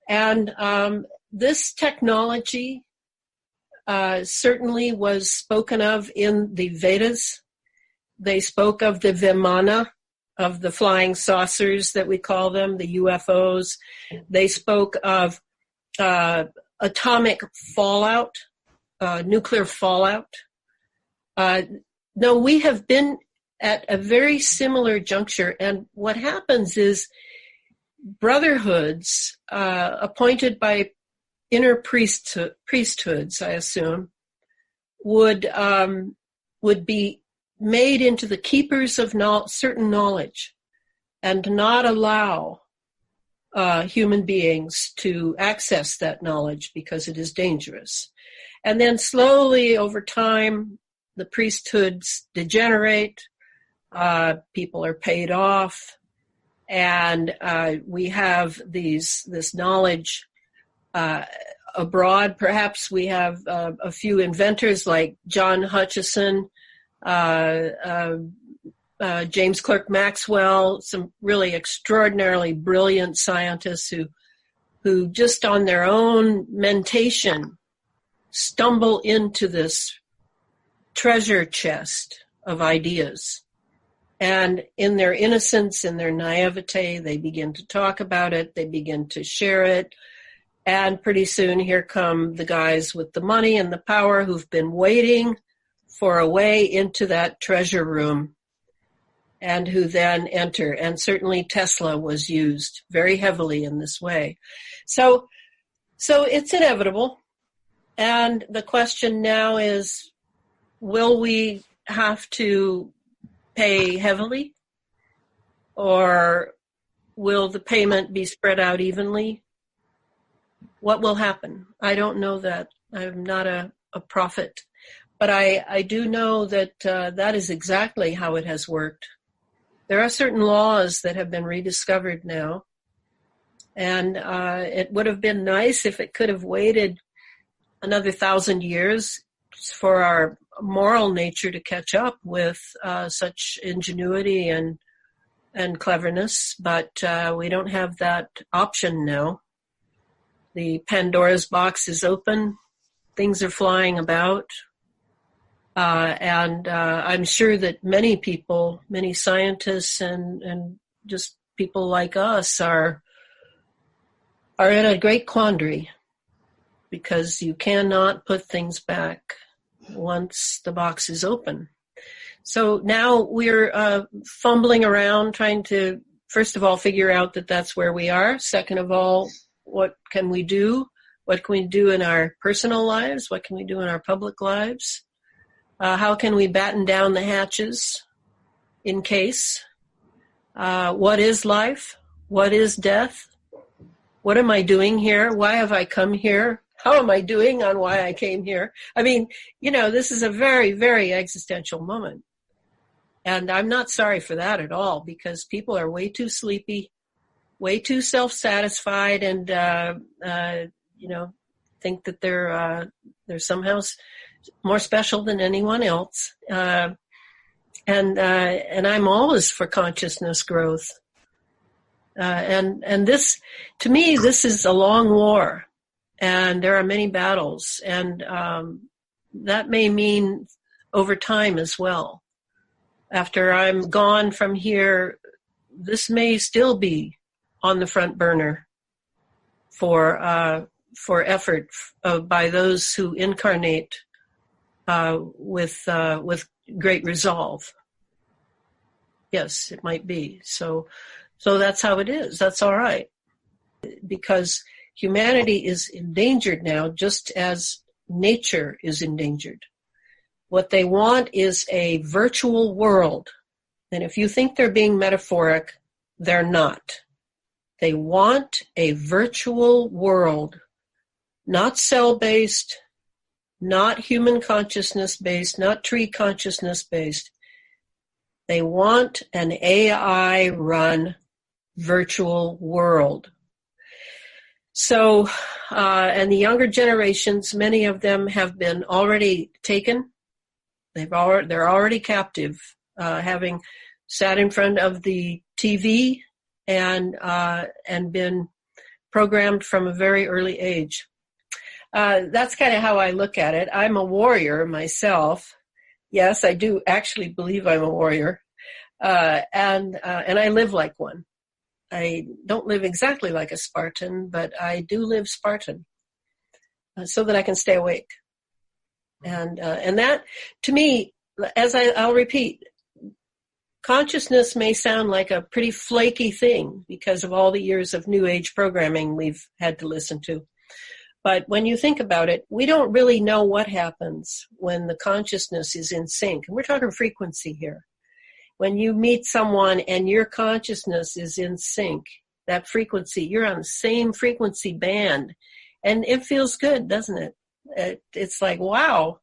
And this technology certainly was spoken of in the Vedas. They spoke of the Vimana, of the flying saucers that we call them, the UFOs. They spoke of atomic fallout, nuclear fallout. No, we have been at a very similar juncture. And what happens is brotherhoods appointed by inner priesthoods, I assume, would be made into the keepers of certain knowledge and not allow human beings to access that knowledge because it is dangerous. And then slowly over time, the priesthoods degenerate, people are paid off, and we have this knowledge abroad. Perhaps we have a few inventors like John Hutchison, James Clerk Maxwell, some really extraordinarily brilliant scientists who just on their own mentation stumble into this treasure chest of ideas. And in their innocence, in their naivete, they begin to talk about it, they begin to share it, and pretty soon here come the guys with the money and the power who've been waiting for a way into that treasure room and who then enter. And certainly Tesla was used very heavily in this way. So it's inevitable. And the question now is, will we have to pay heavily, or will the payment be spread out evenly? What will happen? I don't know that. I'm not a a prophet. But I do know that that is exactly how it has worked. There are certain laws that have been rediscovered now. And it would have been nice if it could have waited another 1,000 years for our moral nature to catch up with such ingenuity and cleverness. But we don't have that option now. The Pandora's box is open. Things are flying about. And I'm sure that many people, many scientists and just people like us are in a great quandary, because you cannot put things back once the box is open. So now we're fumbling around trying to, first of all, figure out that that's where we are. Second of all, what can we do? What can we do in our personal lives? What can we do in our public lives? How can we batten down the hatches in case? What is life? What is death? What am I doing here? Why have I come here? How am I doing on why I came here? I mean, this is a very, very existential moment. And I'm not sorry for that at all, because people are way too sleepy, way too self-satisfied, and, think that they're somehow more special than anyone else. And I'm always for consciousness growth. And this, to me, this is a long war, and there are many battles, and that may mean over time as well. After I'm gone from here, this may still be on the front burner for effort by those who incarnate with great resolve. Yes, it might be. So that's how it is. That's all right. Because humanity is endangered now, just as nature is endangered. What they want is a virtual world. And if you think they're being metaphoric, they're not. They want a virtual world, not cell-based, not human consciousness-based, not tree consciousness-based. They want an AI-run virtual world. So, and the younger generations, many of them have been already taken. They're already captive, having sat in front of the TV and been programmed from a very early age. That's kind of how I look at it. I'm a warrior myself. Yes, I do actually believe I'm a warrior, and I live like one. I don't live exactly like a Spartan, but I do live Spartan, so that I can stay awake. And that, to me, as I'll repeat, consciousness may sound like a pretty flaky thing because of all the years of New Age programming we've had to listen to. But when you think about it, we don't really know what happens when the consciousness is in sync. And we're talking frequency here. When you meet someone and your consciousness is in sync, that frequency, you're on the same frequency band. And it feels good, doesn't it? It's like, wow,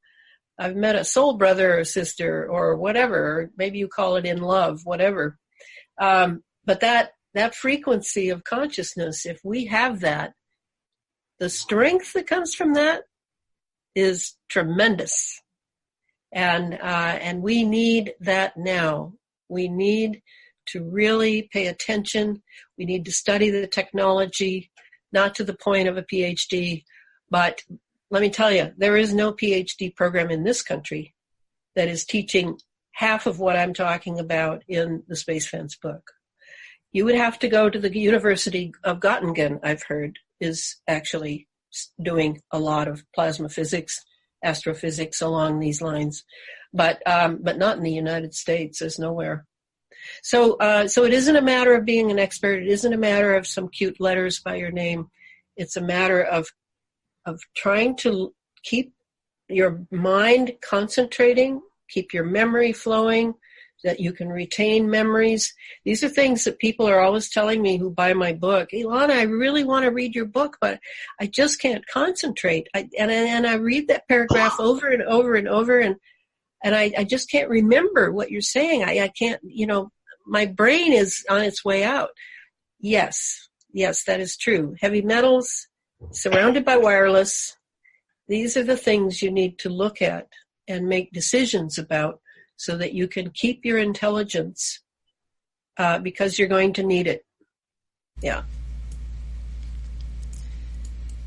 I've met a soul brother or sister or whatever, or maybe you call it in love, whatever. But that frequency of consciousness, if we have that, the strength that comes from that is tremendous. And we need that now. We need to really pay attention. We need to study the technology, not to the point of a PhD, but let me tell you, there is no PhD program in this country that is teaching half of what I'm talking about in the Space Fence book. You would have to go to the University of Göttingen, I've heard, is actually doing a lot of plasma physics, astrophysics along these lines, but not in the United States. There's nowhere. So it isn't a matter of being an expert. It isn't a matter of some cute letters by your name. It's a matter of trying to keep your mind concentrating, keep your memory flowing, that you can retain memories. These are things that people are always telling me who buy my book. Elana, I really want to read your book, but I just can't concentrate. And I read that paragraph over and over and over, and I just can't remember what you're saying. I can't, my brain is on its way out. Yes, that is true. Heavy metals, surrounded by wireless. These are the things you need to look at and make decisions about so that you can keep your intelligence because you're going to need it. Yeah.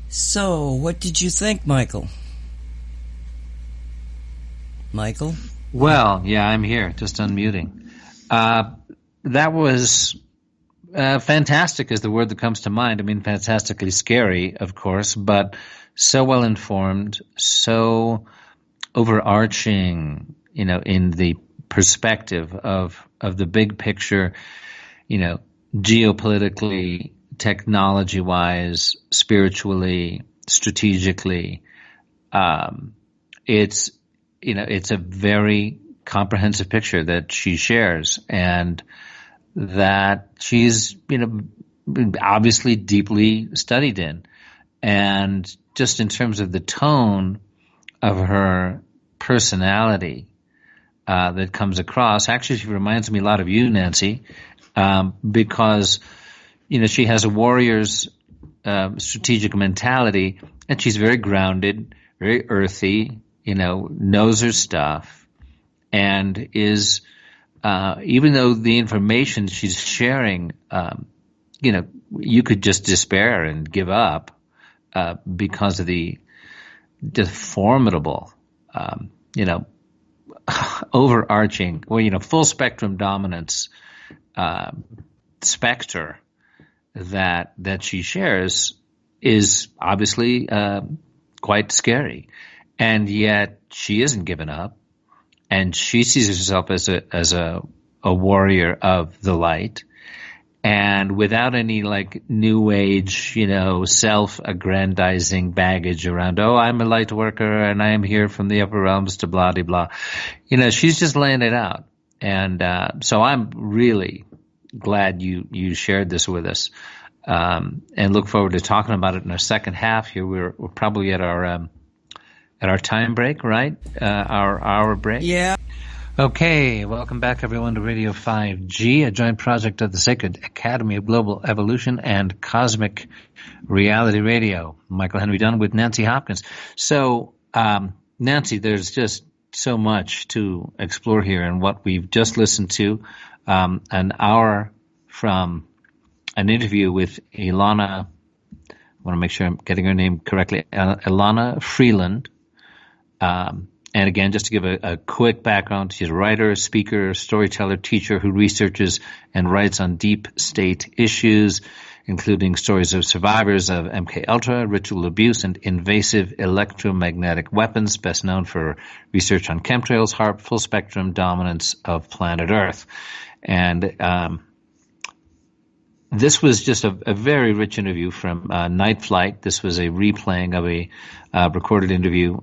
So, what did you think, Michael? Michael? Well, yeah, I'm here, just unmuting. That was fantastic is the word that comes to mind. I mean, fantastically scary, of course, but so well informed, so overarching, in the perspective of the big picture, geopolitically, technology-wise, spiritually, strategically. It's a very comprehensive picture that she shares, and that she's, obviously deeply studied in. And just in terms of the tone of her personality that comes across, actually she reminds me a lot of you, Nancy, because, she has a warrior's strategic mentality, and she's very grounded, very earthy, knows her stuff, and is, even though the information she's sharing, you could just despair and give up because of the formidable, overarching, full spectrum dominance specter that she shares is obviously quite scary, and yet she isn't given up, and she sees herself as a warrior of the light, and without any new age, self-aggrandizing baggage around, I'm a light worker and I am here from the upper realms to blah, blah, blah. She's just laying it out. And so I'm really glad you shared this with us, and look forward to talking about it in our second half here. We're probably at our time break, right? Our hour break? Yeah. Okay, welcome back everyone to Radio 5G, a joint project of the Sacred Academy of Global Evolution and Cosmic Reality Radio. Michael Henry Dunn with Nancy Hopkins. So, Nancy, there's just so much to explore here, and what we've just listened to, an hour from an interview with Elana, I want to make sure I'm getting her name correctly, Elana Freeland. And again, just to give a quick background, she's a writer, speaker, storyteller, teacher who researches and writes on deep state issues, including stories of survivors of MKUltra, ritual abuse, and invasive electromagnetic weapons, best known for research on chemtrails, HAARP, full spectrum dominance of planet Earth. And this was just a very rich interview from Night Flight. This was a replaying of a recorded interview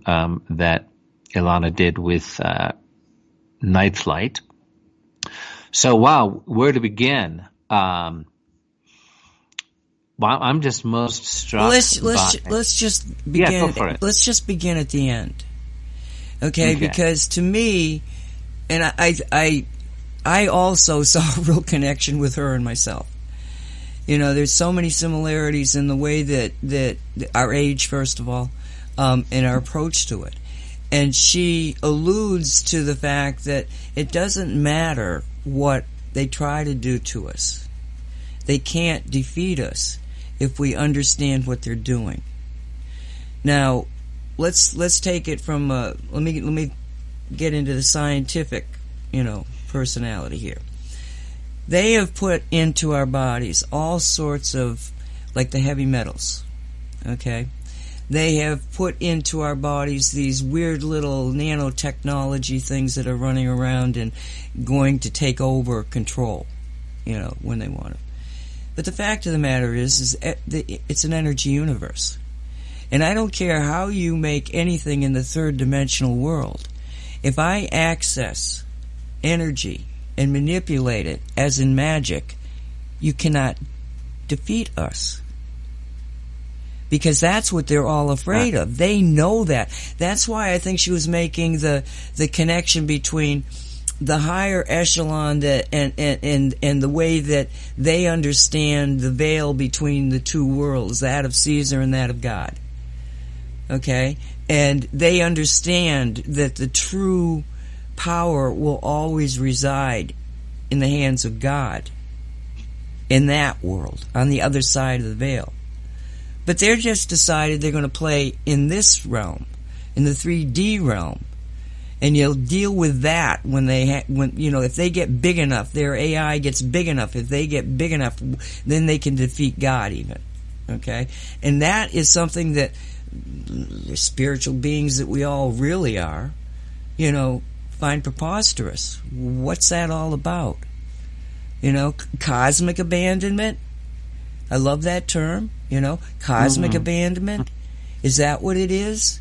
that Elana did with Night Flight. So, wow, where to begin? Well, I'm just most struck. Let's just begin. Yeah, go for it. Let's just begin at the end, okay? Because to me, and I also saw a real connection with her and myself. There's so many similarities in the way that our age, first of all, and our approach to it. And she alludes to the fact that it doesn't matter what they try to do to us. They can't defeat us if we understand what they're doing. Now, let's take it from let me get into the scientific, personality here. They have put into our bodies all sorts of, like the heavy metals, okay? They have put into our bodies these weird little nanotechnology things that are running around and going to take over control, when they want to. But the fact of the matter is it's an energy universe. And I don't care how you make anything in the third dimensional world. If I access energy and manipulate it, as in magic, you cannot defeat us. Because that's what they're all afraid of. They know that. That's why I think she was making the connection between the higher echelon and the way that they understand the veil between the two worlds, that of Caesar and that of God. Okay? And they understand that the true power will always reside in the hands of God, in that world, on the other side of the veil. But they're just decided they're going to play in this realm, in the 3D realm. And you'll deal with that when if they get big enough, their AI gets big enough. If they get big enough, then they can defeat God even. Okay? And that is something that the spiritual beings that we all really are, find preposterous. What's that all about? Cosmic abandonment. I love that term, cosmic abandonment. Is that what it is?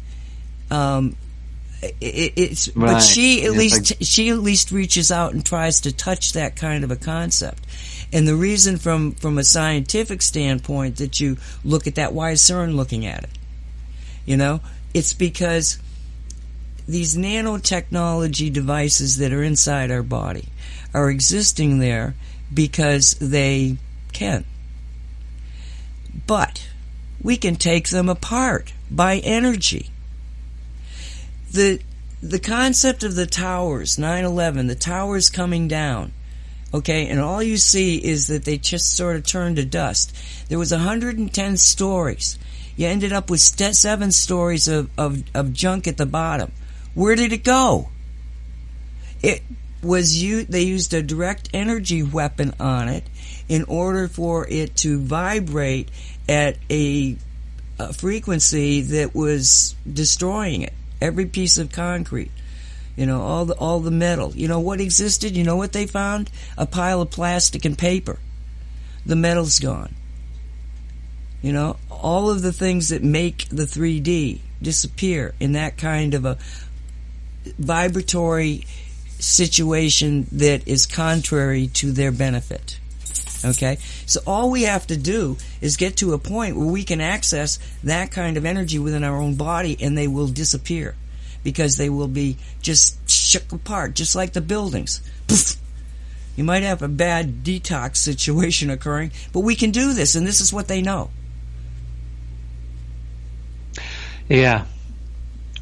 It's right. But she at least reaches out and tries to touch that kind of a concept. And the reason from a scientific standpoint that you look at that, why is CERN looking at it? It's because these nanotechnology devices that are inside our body are existing there because they can. But we can take them apart by energy. The concept of the towers, 9/11, the towers coming down, okay, and all you see is that they just sort of turned to dust. There was 110 stories. You ended up with 7 stories of junk at the bottom. Where did it go? They used a direct energy weapon on it in order for it to vibrate at a frequency that was destroying it. Every piece of concrete, all the metal. What existed? You know what they found? A pile of plastic and paper. The metal's gone. All of the things that make the 3D disappear in that kind of a vibratory situation that is contrary to their benefit. Okay? So all we have to do is get to a point where we can access that kind of energy within our own body, and they will disappear because they will be just shook apart, just like the buildings. Poof! You might have a bad detox situation occurring, but we can do this, and this is what they know. Yeah.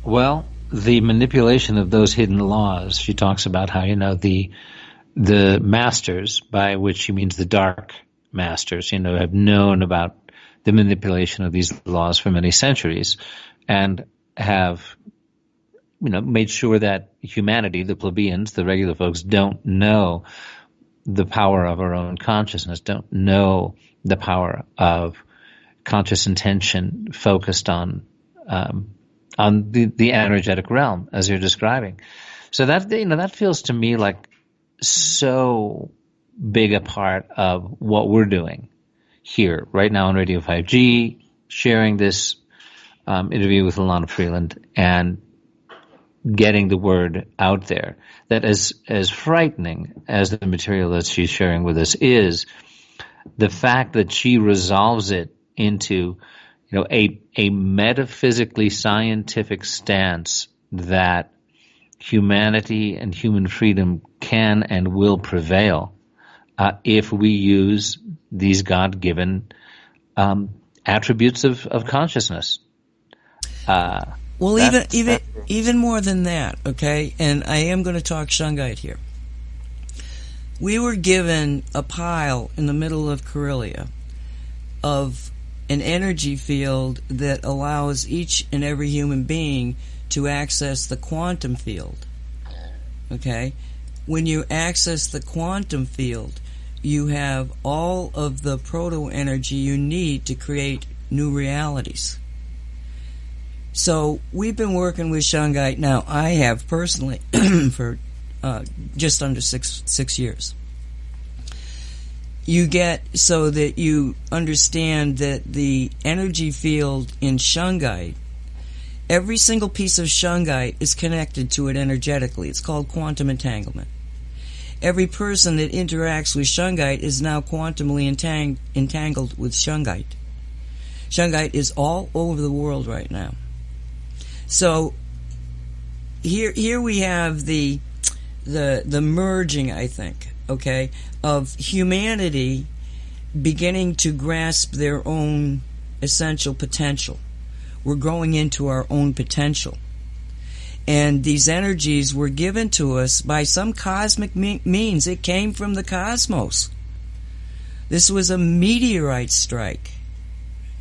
Well, the manipulation of those hidden laws, she talks about how, the masters, by which she means the dark masters, have known about the manipulation of these laws for many centuries and have, made sure that humanity, the plebeians, the regular folks, don't know the power of our own consciousness, don't know the power of conscious intention focused on the energetic realm, as you're describing. So that feels to me like so big a part of what we're doing here right now on Radio 5G, sharing this interview with Elana Freeland and getting the word out there. That as frightening as the material that she's sharing with us is, the fact that she resolves it into a metaphysically scientific stance that humanity and human freedom can and will prevail if we use these God-given attributes of consciousness. Well, even more than that, okay? And I am going to talk Shungite here. We were given a pile in the middle of Karelia of an energy field that allows each and every human being to access the quantum field. Okay? When you access the quantum field, you have all of the proto-energy you need to create new realities. So we've been working with Shungite now. I have personally for just under six years. You get so that you understand that the energy field in Shungite, every single piece of Shungite is connected to it energetically. It's called quantum entanglement. every person that interacts with Shungite is now quantumly entangled with Shungite. Shungite is all over the world right now. So here we have the merging, I think, okay, of humanity beginning to grasp their own essential potential. We're growing into our own potential. And these energies were given to us by some cosmic means. It came from the cosmos. This was a meteorite strike.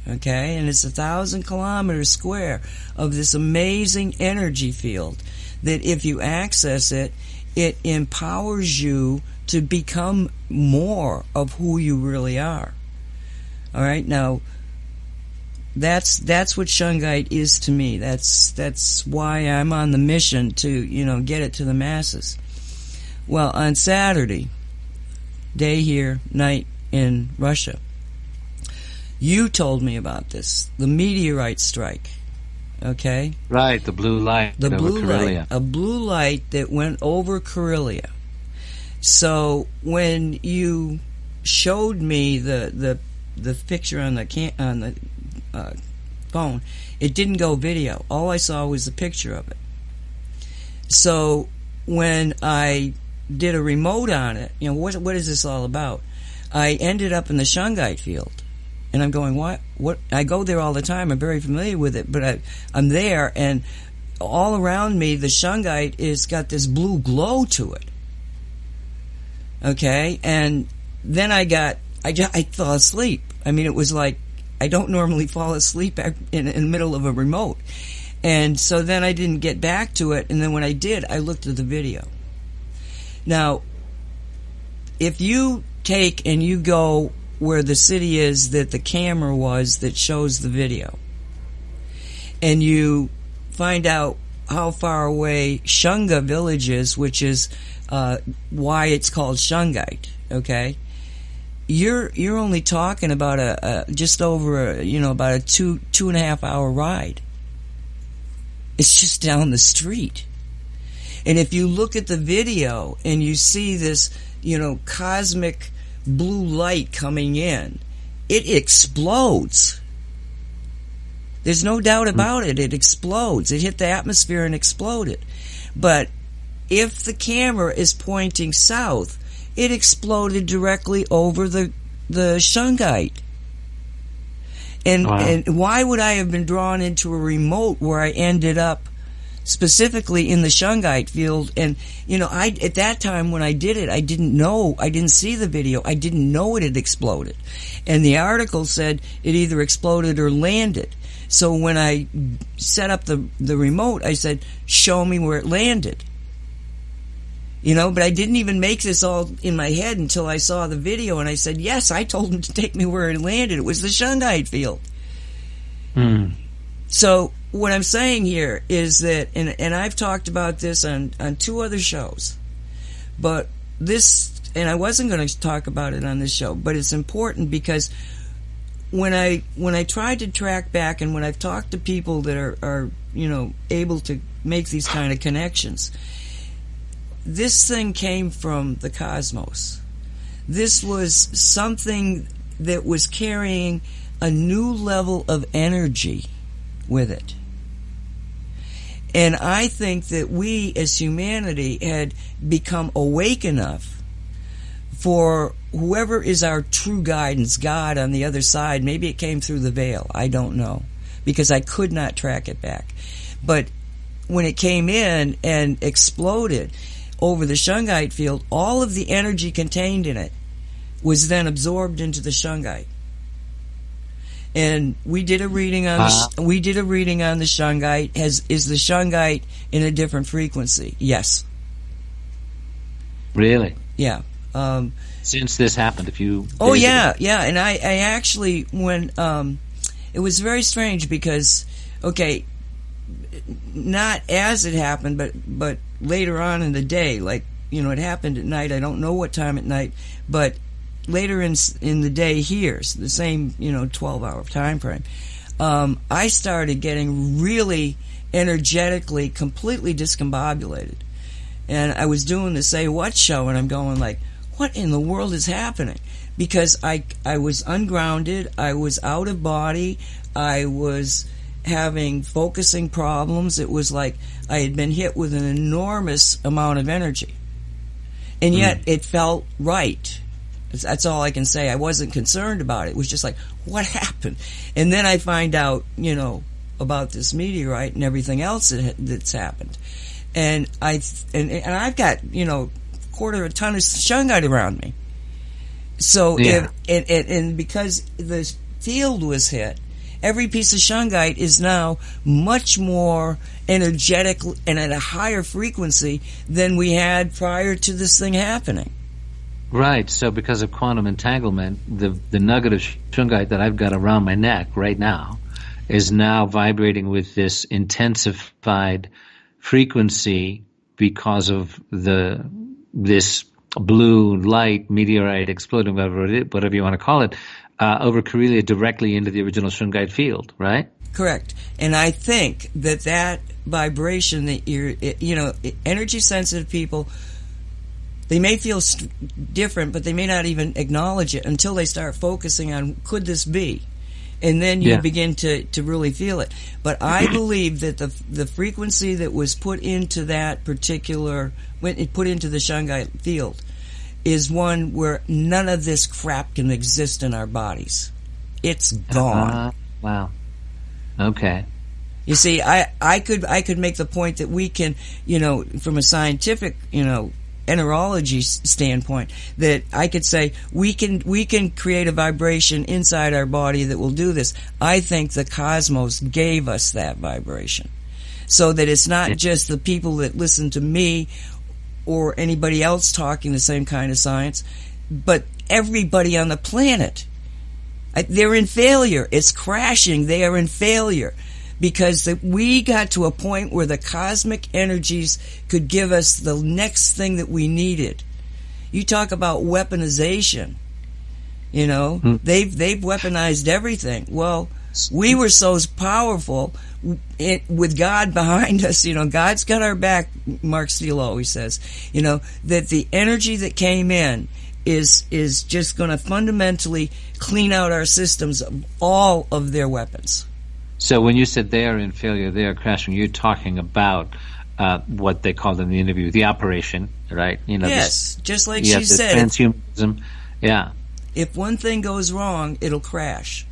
Okay? And it's 1,000 kilometers square of this amazing energy field that if you access it, it empowers you to become more of who you really are. All right? Now, that's what Shungite is to me. That's why I'm on the mission to, get it to the masses. Well, on Saturday, day here, night in Russia, you told me about this, the meteorite strike. Okay? Right, the blue light. The blue Karelia. light. A blue light that went over Karelia. So when you showed me the picture on the phone, it didn't go video. All I saw was a picture of it. So when I did a remote on it, what is this all about? I ended up in the Shungite field. And I'm going, what? I go there all the time. I'm very familiar with it, but I'm there, and all around me, the Shungite is got this blue glow to it. Okay, and then I fell asleep. I mean, it was like I don't normally fall asleep in the middle of a remote, and so then I didn't get back to it. And then when I did, I looked at the video. Now, if you take and you go where the city is that the camera was that shows the video, and you find out how far away Shunga village is, which is why it's called Shungite, okay? You're only talking about just over about a 2.5 hour ride. It's just down the street. And if you look at the video and you see this, cosmic blue light coming in, it explodes. There's no doubt about it. It explodes. It hit the atmosphere and exploded. But if the camera is pointing south, it exploded directly over the Shungite. And Wow. And why would I have been drawn into a remote where I ended up specifically in the Shungite field? And at that time when I did it, I didn't see the video. I didn't know it had exploded. And the article said it either exploded or landed. So when I set up the remote, I said, show me where it landed. But I didn't even make this all in my head until I saw the video, and I said, yes, I told him to take me where it landed. It was the Shungite field. So what I'm saying here is that, and I've talked about this on 2 other shows, but this, and I wasn't going to talk about it on this show, but it's important because when I tried to track back, and when I've talked to people that are able to make these kind of connections, this thing came from the cosmos. This was something that was carrying a new level of energy with it. And I think that we as humanity had become awake enough for whoever is our true guidance, God on the other side. Maybe it came through the veil. I don't know, because I could not track it back. But when it came in and exploded over the Shungite field, all of the energy contained in it was then absorbed into the Shungite. And we did a reading on the Shungite. Is the Shungite in a different frequency? Yes. Really? Yeah. Since this happened a few Oh days yeah, ago. yeah. And I actually, when it was very strange because, okay, not as it happened, but later on in the day, like, it happened at night. I don't know what time at night, but later in the day here, so the same, 12-hour time frame, I started getting really energetically completely discombobulated. And I was doing the Say What show, and I'm going like, what in the world is happening? Because I was ungrounded, I was out of body, I was having focusing problems. It was like I had been hit with an enormous amount of energy. And yet it felt right. That's all I can say. I wasn't concerned about it. It was just like, what happened? And then I find out, about this meteorite and everything else that's happened. And I've got, quarter of a ton of shungite around me. So and because the field was hit, every piece of shungite is now much more energetic and at a higher frequency than we had prior to this thing happening. Right. So because of quantum entanglement, the nugget of shungite that I've got around my neck right now is now vibrating with this intensified frequency because of this blue light meteorite exploding, whatever you want to call it, over Karelia directly into the original Shungite field, right? Correct. And I think that vibration that energy sensitive people, they may feel different, but they may not even acknowledge it until they start focusing on, could this be? And then you begin to really feel it. But I believe that the frequency that was put into that particular, when it put into the Shungite field, is one where none of this crap can exist in our bodies. It's gone. Wow. Okay. You see, I could make the point that we can, from a scientific, enerology standpoint, that I could say we can create a vibration inside our body that will do this. I think the cosmos gave us that vibration, so that it's not just the people that listen to me or anybody else talking the same kind of science, but everybody on the planet. They're in failure. It's crashing. They are in failure. Because we got to a point where the cosmic energies could give us the next thing that we needed. You talk about weaponization. They've weaponized everything. Well, we were so powerful with God behind us. God's got our back, Mark Steele always says, that the energy that came in is just going to fundamentally clean out our systems of all of their weapons. So when you said they are in failure, they are crashing, you're talking about what they called in the interview the operation, right? Yes, just like she said. Transhumanism, yeah. If one thing goes wrong, it'll crash.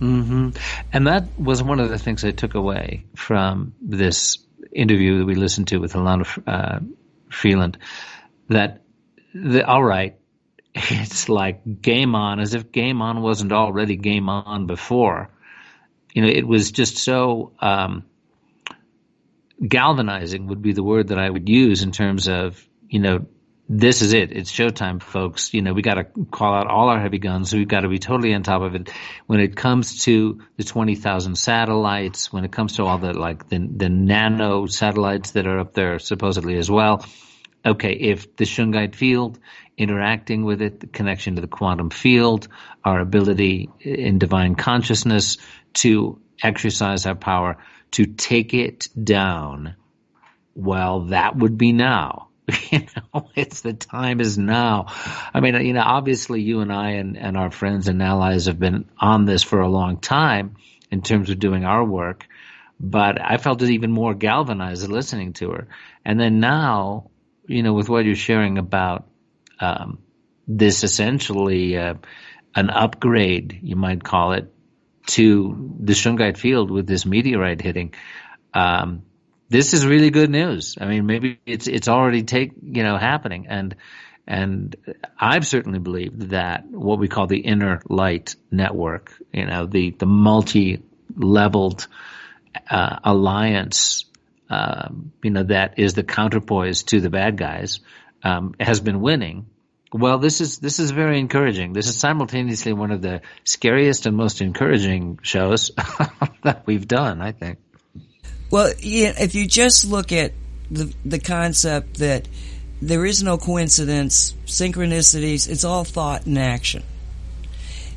Mm-hmm. And that was one of the things I took away from this interview that we listened to with Elana Freeland, that all right, it's like game on, as if game on wasn't already game on before. It was just so galvanizing would be the word that I would use in terms of, this is it. It's showtime, folks. We got to call out all our heavy guns. We've got to be totally on top of it. When it comes to the 20,000 satellites, when it comes to all the nano satellites that are up there supposedly as well. Okay, if the Shungite field, interacting with it, the connection to the quantum field, our ability in divine consciousness to exercise our power, to take it down, well, that would be now. It's the time is now. I mean, obviously you and I and our friends and allies have been on this for a long time in terms of doing our work, but I felt it even more galvanized listening to her. And then now, with what you're sharing about this essentially an upgrade, you might call it, to the Shungite field with this meteorite hitting, this is really good news. I mean, maybe it's already happening, and I've certainly believed that what we call the inner light network, the multi-leveled alliance, that is the counterpoise to the bad guys, has been winning. Well, this is very encouraging. This is simultaneously one of the scariest and most encouraging shows that we've done, I think. Well, if you just look at the concept that there is no coincidence, synchronicities, it's all thought and action.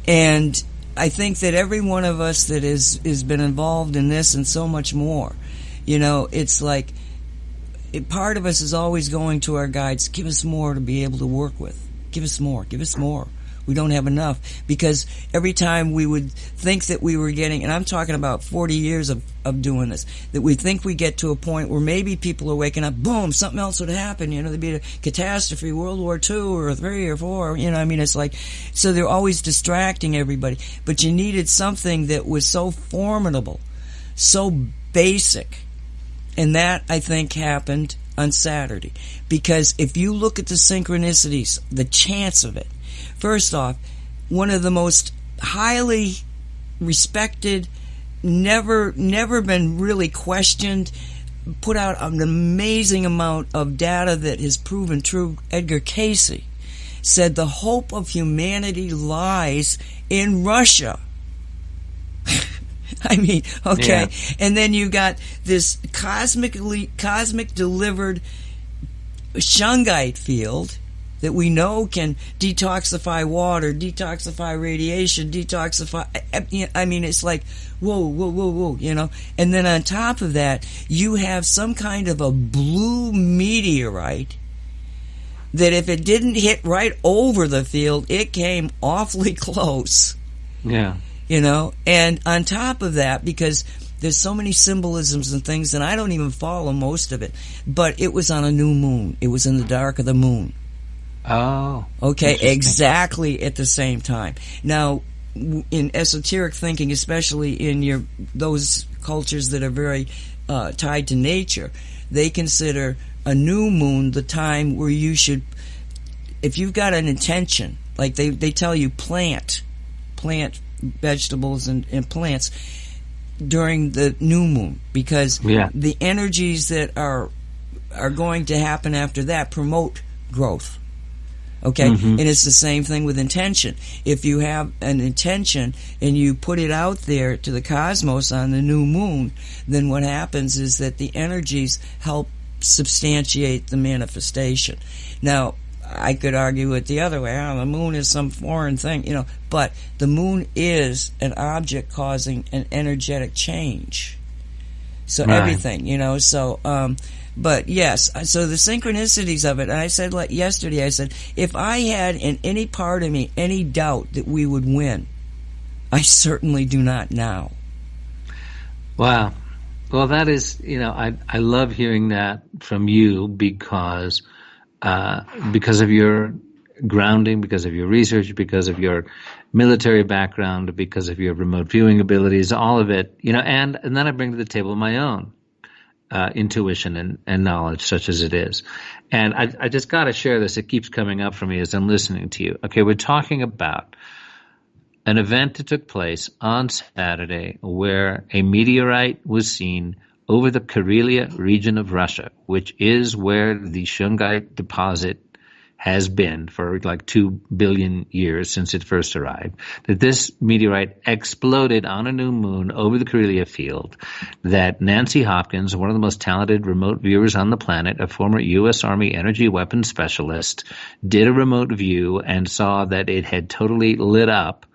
And I think that every one of us that has been involved in this and so much more, it's like part of us is always going to our guides, give us more to be able to work with. Give us more. Give us more. We don't have enough. Because every time we would think that we were getting, and I'm talking about 40 years of doing this, that we think we get to a point where maybe people are waking up, boom, something else would happen, there'd be a catastrophe, World War II or 3 or 4, it's like, so they're always distracting everybody. But you needed something that was so formidable, so basic. And that, I think, happened on Saturday. Because if you look at the synchronicities, the chance of it, first off, one of the most highly respected, never been really questioned, put out an amazing amount of data that has proven true. Edgar Cayce said the hope of humanity lies in Russia. I mean, okay. Yeah. And then you got this cosmic delivered Shungite field that we know can detoxify water, detoxify radiation, it's like, whoa, And then on top of that, you have some kind of a blue meteorite that if it didn't hit right over the field, it came awfully close. Yeah. And on top of that, because there's so many symbolisms and things, and I don't even follow most of it, but it was on a new moon. It was in the dark of the moon. Oh. Okay, exactly at the same time. Now, in esoteric thinking, especially in those cultures that are very tied to nature, they consider a new moon the time where you should, if you've got an intention, like they tell you plant vegetables and plants during the new moon, because the energies that are going to happen after that promote growth. Okay? Mm-hmm. And it's the same thing with intention. If you have an intention and you put it out there to the cosmos on the new moon, then what happens is that the energies help substantiate the manifestation. Now, I could argue it the other way. The moon is some foreign thing, but the moon is an object causing an energetic change. So everything, but yes, so the synchronicities of it, and I said yesterday, if I had in any part of me any doubt that we would win, I certainly do not now. Wow. Well, that is, I love hearing that from you because of your grounding, because of your research, because of your military background, because of your remote viewing abilities, all of it, and then I bring to the table my own intuition and knowledge, such as it is. And I just got to share this. It keeps coming up for me as I'm listening to you. Okay, we're talking about an event that took place on Saturday where a meteorite was seen over the Karelia region of Russia, which is where the Shungite deposit has been for like 2 billion years since it first arrived, that this meteorite exploded on a new moon over the Karelia field, that Nancy Hopkins, one of the most talented remote viewers on the planet, a former U.S. Army energy weapons specialist, did a remote view and saw that it had totally lit up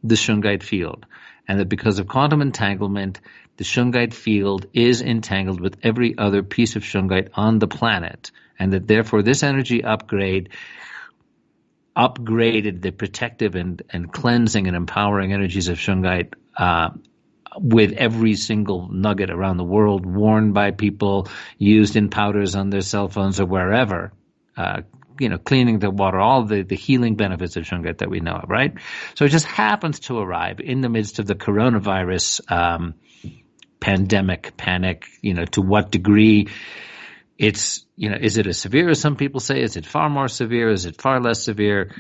the Shungite field, and that because of quantum entanglement, the Shungite field is entangled with every other piece of Shungite on the planet, and that therefore this energy upgraded the protective and cleansing and empowering energies of Shungite with every single nugget around the world, worn by people, used in powders on their cell phones or wherever, cleaning the water, all the healing benefits of Shungite that we know of, right? So it just happens to arrive in the midst of the coronavirus pandemic, panic, to what degree it's, is it as severe as some people say? Is it far more severe? Is it far less severe?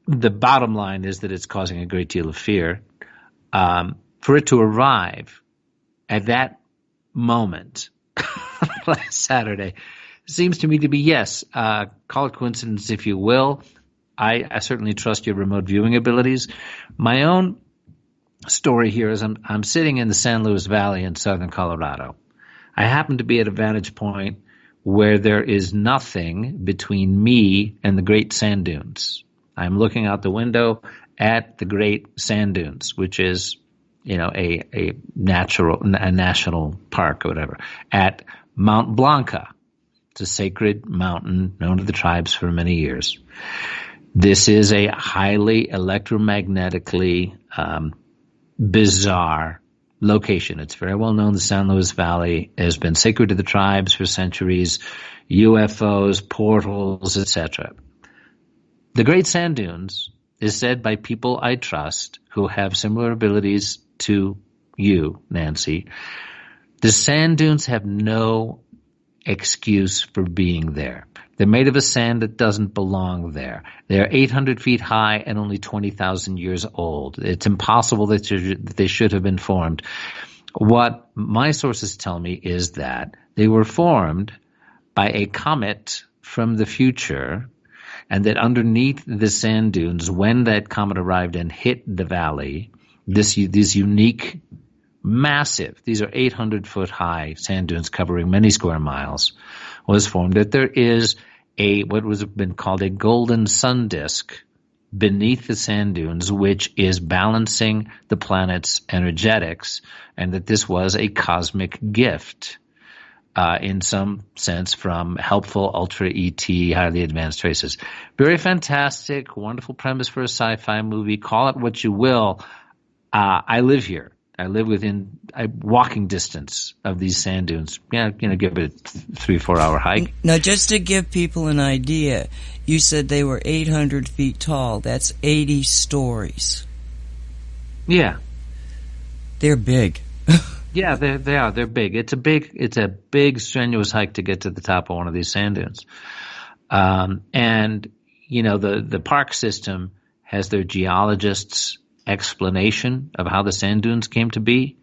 The bottom line is that it's causing a great deal of fear. For it to arrive at that moment, last Saturday, seems to me to be, yes, call it coincidence if you will. I certainly trust your remote viewing abilities. My own story here is I'm sitting in the San Luis Valley in southern Colorado. I happen to be at a vantage point where there is nothing between me and the great sand dunes. I'm looking out the window at the great sand dunes, which is, a national park or whatever, at Mount Blanca. It's a sacred mountain known to the tribes for many years. This is a highly electromagnetically bizarre location. It's very well known. The San Luis Valley has been sacred to the tribes for centuries. UFOs, portals, etc. The Great Sand Dunes is said by people I trust who have similar abilities to you, Nancy. The sand dunes have no excuse for being there. They're made of a sand that doesn't belong there. They're 800 feet high and only 20,000 years old. It's impossible that they should have been formed. What my sources tell me is that they were formed by a comet from the future, and that underneath the sand dunes, when that comet arrived and hit the valley, these unique, massive, these are 800-foot high sand dunes covering many square miles, was formed, that there is what was been called a golden sun disk beneath the sand dunes, which is balancing the planet's energetics, and that this was a cosmic gift in some sense from helpful ultra ET highly advanced races. Very fantastic, wonderful premise for a sci-fi movie. Call it what you will. I live here. I live within walking distance of these sand dunes. Yeah, give it a 3-4 hour hike. Now, just to give people an idea, you said they were 800 feet tall. That's 80 stories. Yeah. They're big. Yeah, they are. They're big. It's a big strenuous hike to get to the top of one of these sand dunes. And the park system has their geologists' explanation of how the sand dunes came to be.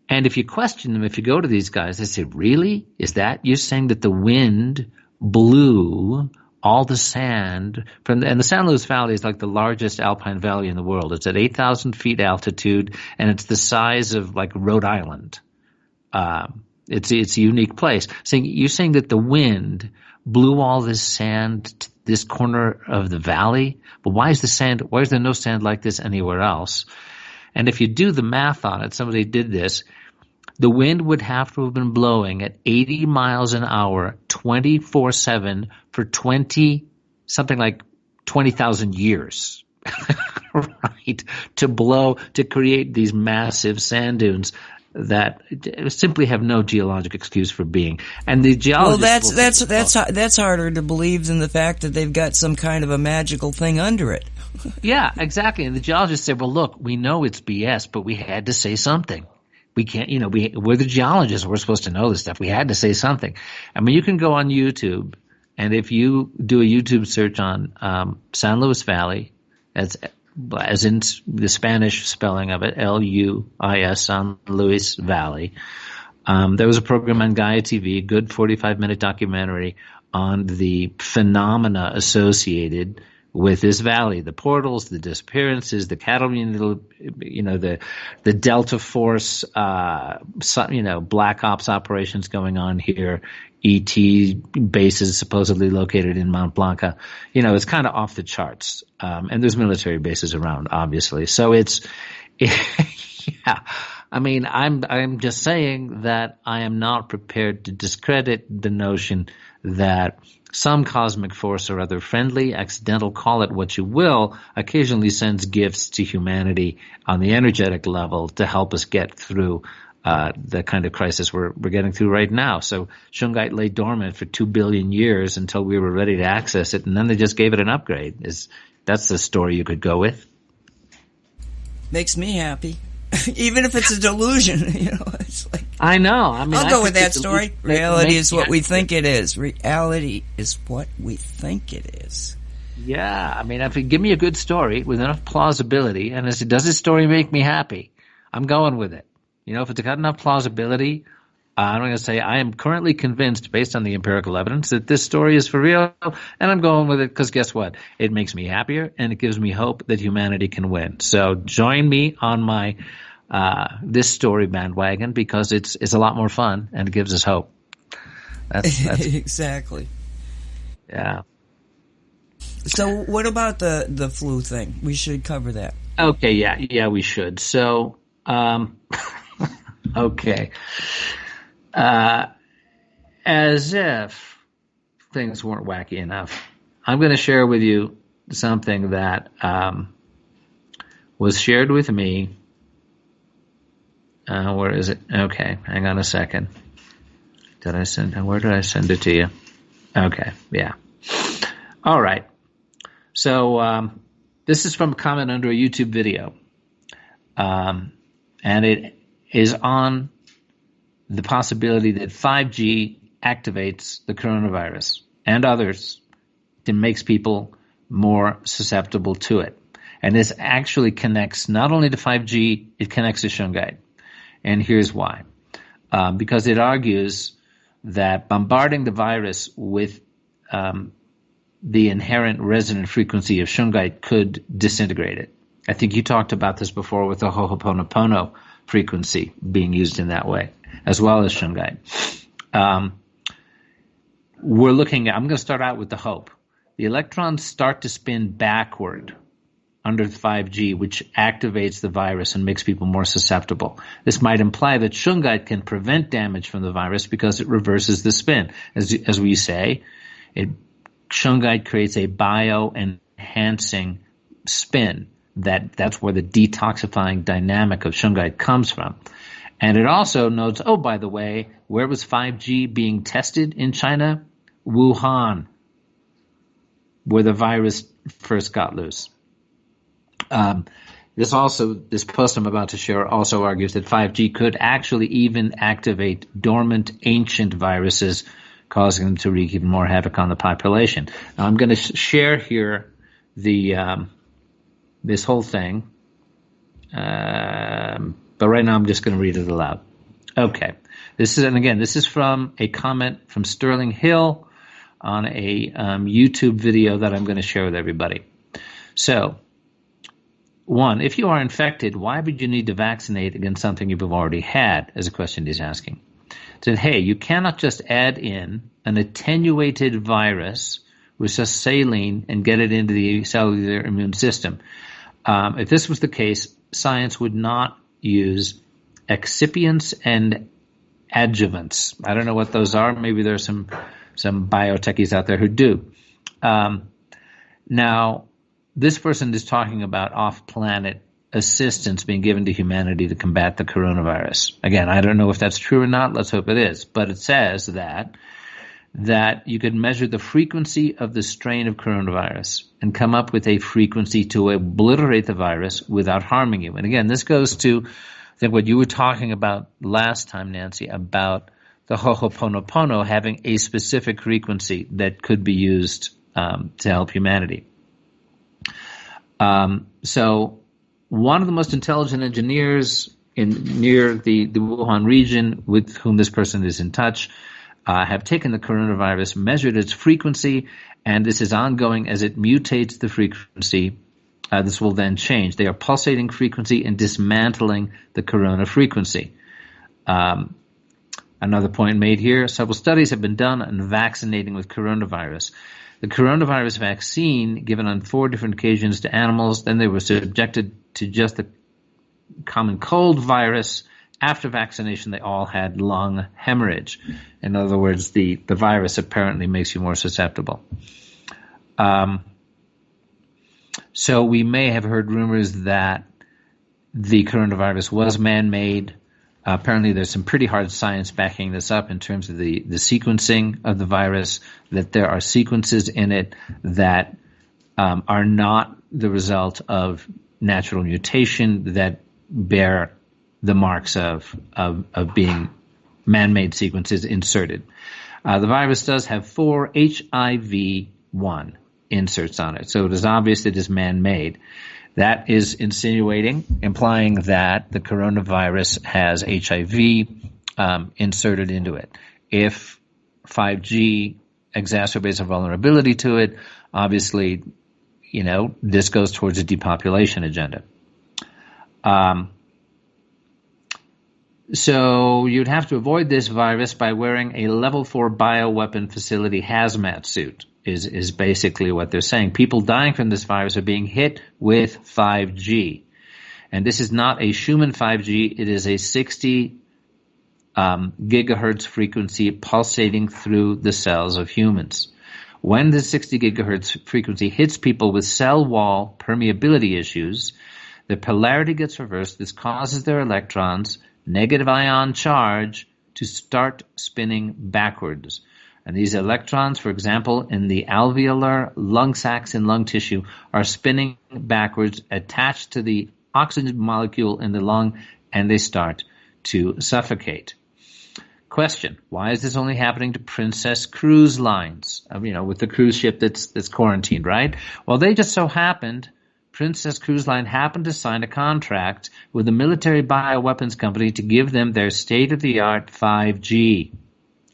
And if you question them, if you go to these guys, they say, really? Is that, you're saying that the wind blew all the sand and the San Luis Valley is like the largest alpine valley in the world. It's at 8,000 feet altitude, and it's the size of like Rhode Island. It's a unique place. You're saying that the wind blew all this sand to this corner of the valley? But why is there no sand like this anywhere else? And if you do the math on it, somebody did this, the wind would have to have been blowing at 80 miles an hour, 24/7 for 20,000 years, right? To create these massive sand dunes that simply have no geologic excuse for being. And the geologists that's harder to believe than the fact that they've got some kind of a magical thing under it. Yeah, exactly. And the geologists said, well, look, we know it's BS, but we had to say something. We can't, we're the geologists. We're supposed to know this stuff. We had to say something. I mean, you can go on YouTube, and if you do a YouTube search on San Luis Valley, as in the Spanish spelling of it, Luis, San Luis Valley. There was a program on Gaia TV, a good 45-minute documentary on the phenomena associated with this valley, the portals, the disappearances, the cattle, the Delta Force, Black Ops operations going on here, ET bases supposedly located in Mount Blanca. It's kind of off the charts. And there's military bases around, obviously. So yeah. I mean, I'm just saying that I am not prepared to discredit the notion that some cosmic force or other, friendly, accidental, call it what you will, occasionally sends gifts to humanity on the energetic level to help us get through the kind of crisis we're getting through right now. So Shungite lay dormant for 2 billion years until we were ready to access it, and then they just gave it an upgrade. That's the story you could go with. Makes me happy. Even if it's a delusion, it's like... I know. I mean, I'll go with that story. Reality is what we think it is. Reality is what we think it is. Yeah. I mean, if you give me a good story with enough plausibility, and does this story make me happy? I'm going with it. If it's got enough plausibility, I'm going to say I am currently convinced, based on the empirical evidence, that this story is for real, and I'm going with it because guess what? It makes me happier, and it gives me hope that humanity can win. So join me on my this story bandwagon because it's a lot more fun and it gives us hope. That's exactly. Yeah. So what about the flu thing? We should cover that. Okay. Yeah, we should. So, okay. As if things weren't wacky enough. I'm going to share with you something that was shared with me. Where is it? Okay, hang on a second. Where did I send it to you? Okay, yeah. All right. So this is from a comment under a YouTube video. And it is on the possibility that 5G activates the coronavirus and others and makes people more susceptible to it. And this actually connects not only to 5G, it connects to Shungite. And here's why. Because it argues that bombarding the virus with the inherent resonant frequency of Shungite could disintegrate it. I think you talked about this before with the Ho'oponopono frequency being used in that way, as well as Shungite. I'm going to start out with the Hope. The electrons start to spin backward under 5G, which activates the virus and makes people more susceptible. This might imply that Shungite can prevent damage from the virus because it reverses the spin. As we say, Shungite creates a bio-enhancing spin. That's where the detoxifying dynamic of Shungite comes from. And it also notes, oh, by the way, where was 5G being tested in China? Wuhan, where the virus first got loose. This post I'm about to share also argues that 5G could actually even activate dormant ancient viruses, causing them to wreak even more havoc on the population. Now, I'm going to share here this whole thing, but right now I'm just going to read it aloud. Okay, this is from a comment from Sterling Hill on a YouTube video that I'm going to share with everybody. So, 1, if you are infected, why would you need to vaccinate against something you've already had, is a question he's asking. Said, hey, you cannot just add in an attenuated virus with just saline and get it into the cellular immune system. If this was the case, science would not use excipients and adjuvants. I don't know what those are. Maybe there's some biotechies out there who do. Now, this person is talking about off-planet assistance being given to humanity to combat the coronavirus. Again, I don't know if that's true or not. Let's hope it is. But it says that you could measure the frequency of the strain of coronavirus and come up with a frequency to obliterate the virus without harming you. And again, this goes to, I think, what you were talking about last time, Nancy, about the Ho'oponopono having a specific frequency that could be used to help humanity. So one of the most intelligent engineers near the Wuhan region with whom this person is in touch have taken the coronavirus, measured its frequency, and this is ongoing as it mutates the frequency. This will then change. They are pulsating frequency and dismantling the corona frequency. Another point made here, several studies have been done on vaccinating with coronavirus. The coronavirus vaccine, given on 4 different occasions to animals, then they were subjected to just the common cold virus. After vaccination, they all had lung hemorrhage. In other words, the virus apparently makes you more susceptible. So we may have heard rumors that the coronavirus was man-made. Apparently there's some pretty hard science backing this up in terms of the sequencing of the virus, that there are sequences in it that are not the result of natural mutation, that bear the marks of being man-made sequences inserted. The virus does have 4 HIV-1 inserts on it, so it is obvious it is man-made. That is implying that the coronavirus has HIV inserted into it. If 5G exacerbates a vulnerability to it, obviously, this goes towards a depopulation agenda. So you'd have to avoid this virus by wearing a level 4 bioweapon facility hazmat suit. Is basically what they're saying. People dying from this virus are being hit with 5G. And this is not a Schumann 5G. It is a 60 gigahertz frequency pulsating through the cells of humans. When the 60 gigahertz frequency hits people with cell wall permeability issues, the polarity gets reversed. This causes their electrons, negative ion charge, to start spinning backwards. And these electrons, for example, in the alveolar lung sacs in lung tissue, are spinning backwards, attached to the oxygen molecule in the lung, and they start to suffocate. Question: why is this only happening to Princess Cruise Lines? With the cruise ship that's quarantined, right? Well, they just so happened, Princess Cruise Line happened to sign a contract with a military bioweapons company to give them their state-of-the-art 5G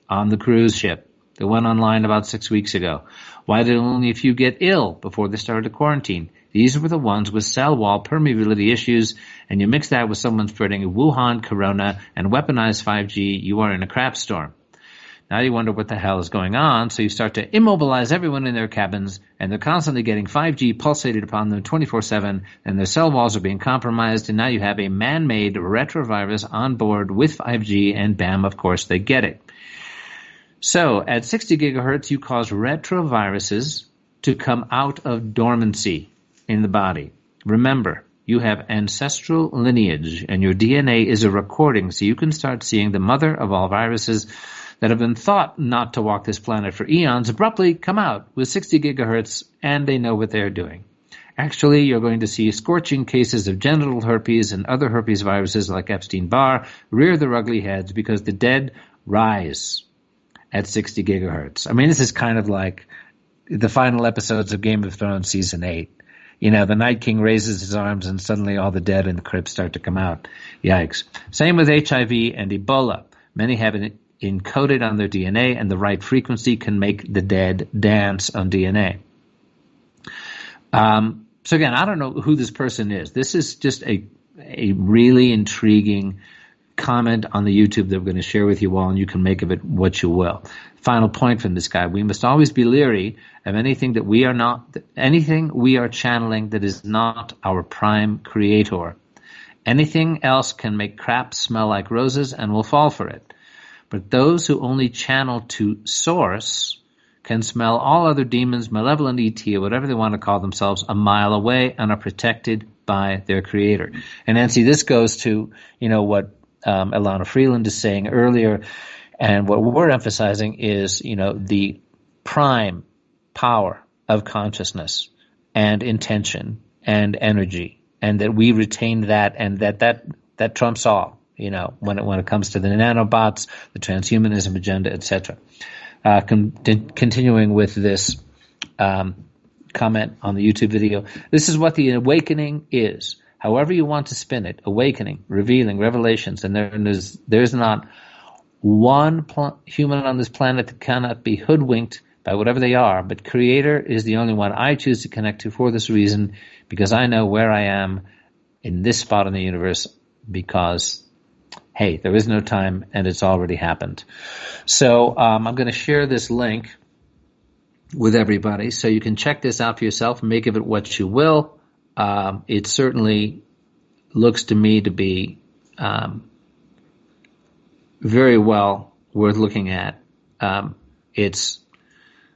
on the cruise ship that went online about 6 weeks ago. Why did only a few get ill before they started to quarantine? These were the ones with cell wall permeability issues, and you mix that with someone spreading a Wuhan corona and weaponized 5G, you are in a crap storm. Now you wonder what the hell is going on, so you start to immobilize everyone in their cabins, and they're constantly getting 5G pulsated upon them 24/7, and their cell walls are being compromised, and now you have a man-made retrovirus on board with 5G, and bam, of course, they get it. So at 60 gigahertz, you cause retroviruses to come out of dormancy in the body. Remember, you have ancestral lineage, and your DNA is a recording, so you can start seeing the mother of all viruses that have been thought not to walk this planet for eons abruptly come out with 60 gigahertz, and they know what they're doing. Actually, you're going to see scorching cases of genital herpes and other herpes viruses like Epstein-Barr rear their ugly heads because the dead rise at 60 gigahertz. I mean, this is kind of like the final episodes of Game of Thrones Season 8. The Night King raises his arms and suddenly all the dead in the crypt start to come out. Yikes. Same with HIV and Ebola. Many have it encoded on their DNA, and the right frequency can make the dead dance on DNA. So again, I don't know who this person is. This is just a really intriguing comment on the YouTube that we're going to share with you all, and you can make of it what you will. Final point from this guy: we must always be leery of anything we are channeling that is not our prime creator. Anything else can make crap smell like roses, and we'll fall for it. But those who only channel to source can smell all other demons, malevolent ET, or whatever they want to call themselves, a mile away, and are protected by their creator. And Nancy, this goes to what Elana Freeland is saying earlier, and what we're emphasizing is the prime power of consciousness and intention and energy, and that we retain that, and that trumps all. When it comes to the nanobots, the transhumanism agenda, etc. Continuing with this comment on the YouTube video, this is what the awakening is. However you want to spin it: awakening, revealing, revelations, and there's not one human on this planet that cannot be hoodwinked by whatever they are, but Creator is the only one I choose to connect to for this reason, because I know where I am in this spot in the universe, because hey, there is no time, and it's already happened. So I'm going to share this link with everybody, so you can check this out for yourself and make of it what you will. It certainly looks to me to be very well worth looking at. How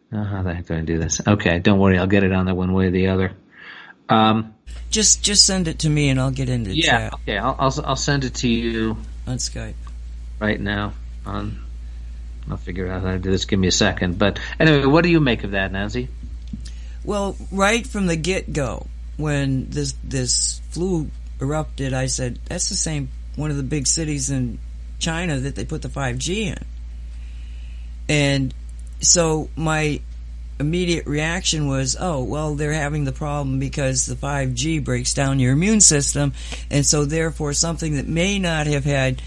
the heck do I do this? Okay, don't worry, I'll get it on there one way or the other. Just send it to me and I'll get into the chat. Okay, I'll send it to you on Skype right now. I'll figure out how to do this. Give me a second. But anyway, what do you make of that, Nancy? Well, right from the get-go, when this flu erupted, I said, that's the same one of the big cities in China that they put the 5G in. And so my immediate reaction was, oh, well, they're having the problem because the 5G breaks down your immune system, and so therefore something that may not have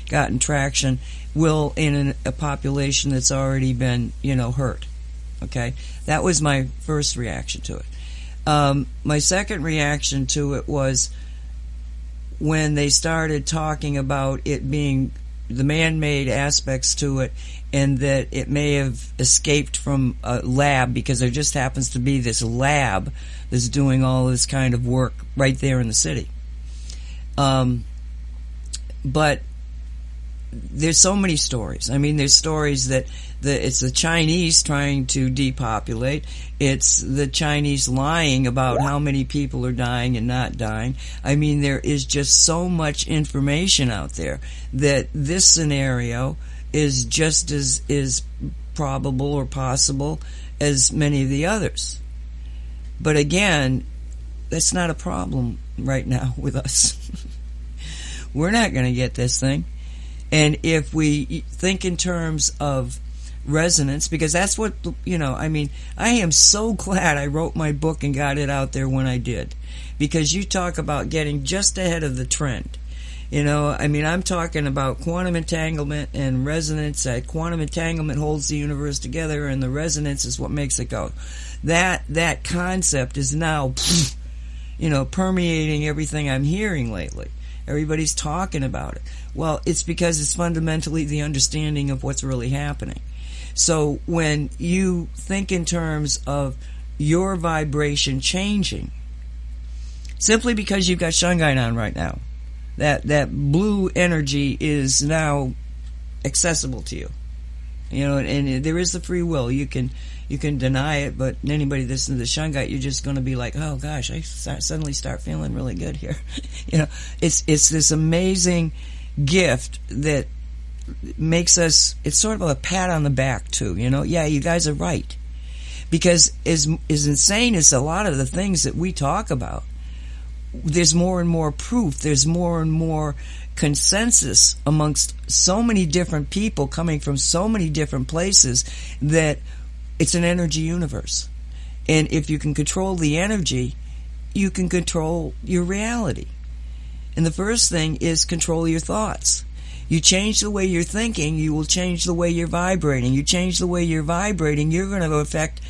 gotten traction will in a population that's already been, hurt. Okay? That was my first reaction to it. My second reaction to it was when they started talking about it being the man-made aspects to it, and that it may have escaped from a lab, because there just happens to be this lab that's doing all this kind of work right there in the city. But there's so many stories. I mean, there's stories that it's the Chinese trying to depopulate. It's the Chinese lying about how many people are dying and not dying. I mean, there is just so much information out there that this scenario is just as is probable or possible as many of the others. But again, that's not a problem right now with us. We're not going to get this thing. And if we think in terms of resonance, because that's what, I mean, I am so glad I wrote my book and got it out there when I did. Because you talk about getting just ahead of the trend. I mean, I'm talking about quantum entanglement and resonance. Quantum entanglement holds the universe together, and the resonance is what makes it go. That concept is now, permeating everything I'm hearing lately. Everybody's talking about it. Well, it's because it's fundamentally the understanding of what's really happening. So when you think in terms of your vibration changing, simply because you've got Shungite on right now, that blue energy is now accessible to you. And there is the free will. You can deny it, but anybody listening to the Shungite, you're just going to be like, oh gosh, I suddenly start feeling really good here. It's this amazing gift that makes us, it's sort of a pat on the back too, yeah, you guys are right. Because as insane as a lot of the things that we talk about, there's more and more proof, there's more and more consensus amongst so many different people coming from so many different places that it's an energy universe. And if you can control the energy, you can control your reality. And the first thing is control your thoughts. You change the way you're thinking, you will change the way you're vibrating. You change the way you're vibrating, you're going to affect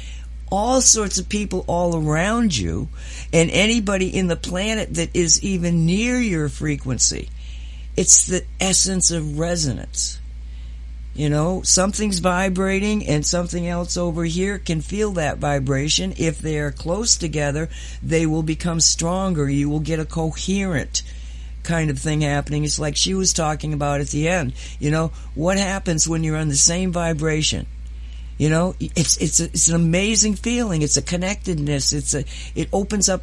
all sorts of people all around you and anybody in the planet that is even near your frequency. It's the essence of resonance. Something's vibrating and something else over here can feel that vibration. If they are close together, they will become stronger. You will get a coherent kind of thing happening. It's like she was talking about at the end. What happens when you're on the same vibration? It's an amazing feeling. It's a connectedness. It opens up,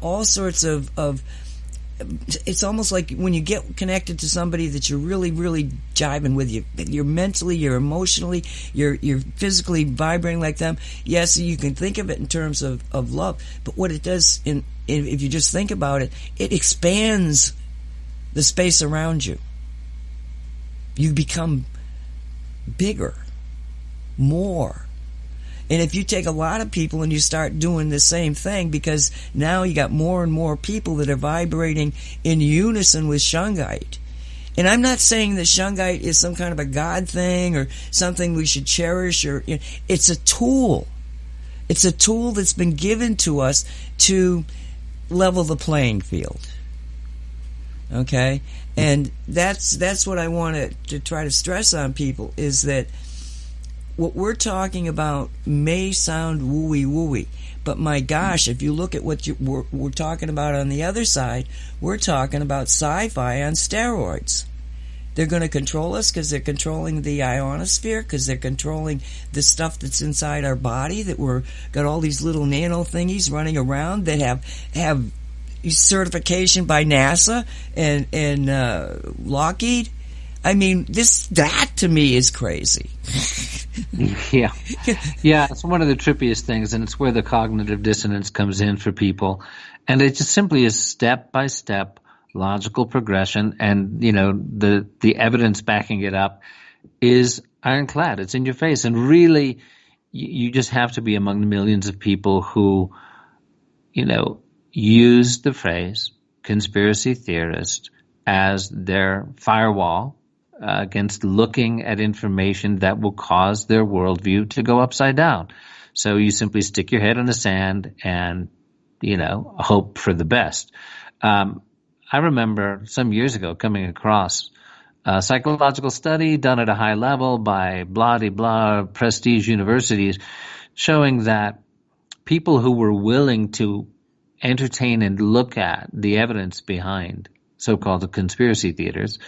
all sorts of it's almost like when you get connected to somebody that you're really, really jiving with. You're mentally, you're emotionally, you're physically vibrating like them. Yes, you can think of it in terms of love, but what it does, if you just think about it, it expands the space around you. You become bigger, more. And if you take a lot of people and you start doing the same thing, because now you got more and more people that are vibrating in unison with Shungite. And I'm not saying that Shungite is some kind of a God thing or something we should cherish, or it's a tool. It's a tool that's been given to us to level the playing field. Okay? And that's what I want to try to stress on people, is that what we're talking about may sound wooey-wooey, but my gosh, if you look at what we're talking about on the other side, we're talking about sci-fi on steroids. They're going to control us because they're controlling the ionosphere, because they're controlling the stuff that's inside our body, that we're got all these little nano thingies running around that have certification by NASA and Lockheed. I mean, that to me is crazy. Yeah. It's one of the trippiest things, and it's where the cognitive dissonance comes in for people. And it just simply is step-by-step logical progression, and, the evidence backing it up is ironclad. It's in your face. And really, you just have to be among the millions of people who, use the phrase conspiracy theorist as their firewall against looking at information that will cause their worldview to go upside down. So you simply stick your head in the sand and, hope for the best. I remember some years ago coming across a psychological study done at a high level by blah-de-blah prestige universities showing that people who were willing to entertain and look at the evidence behind so-called conspiracy theories,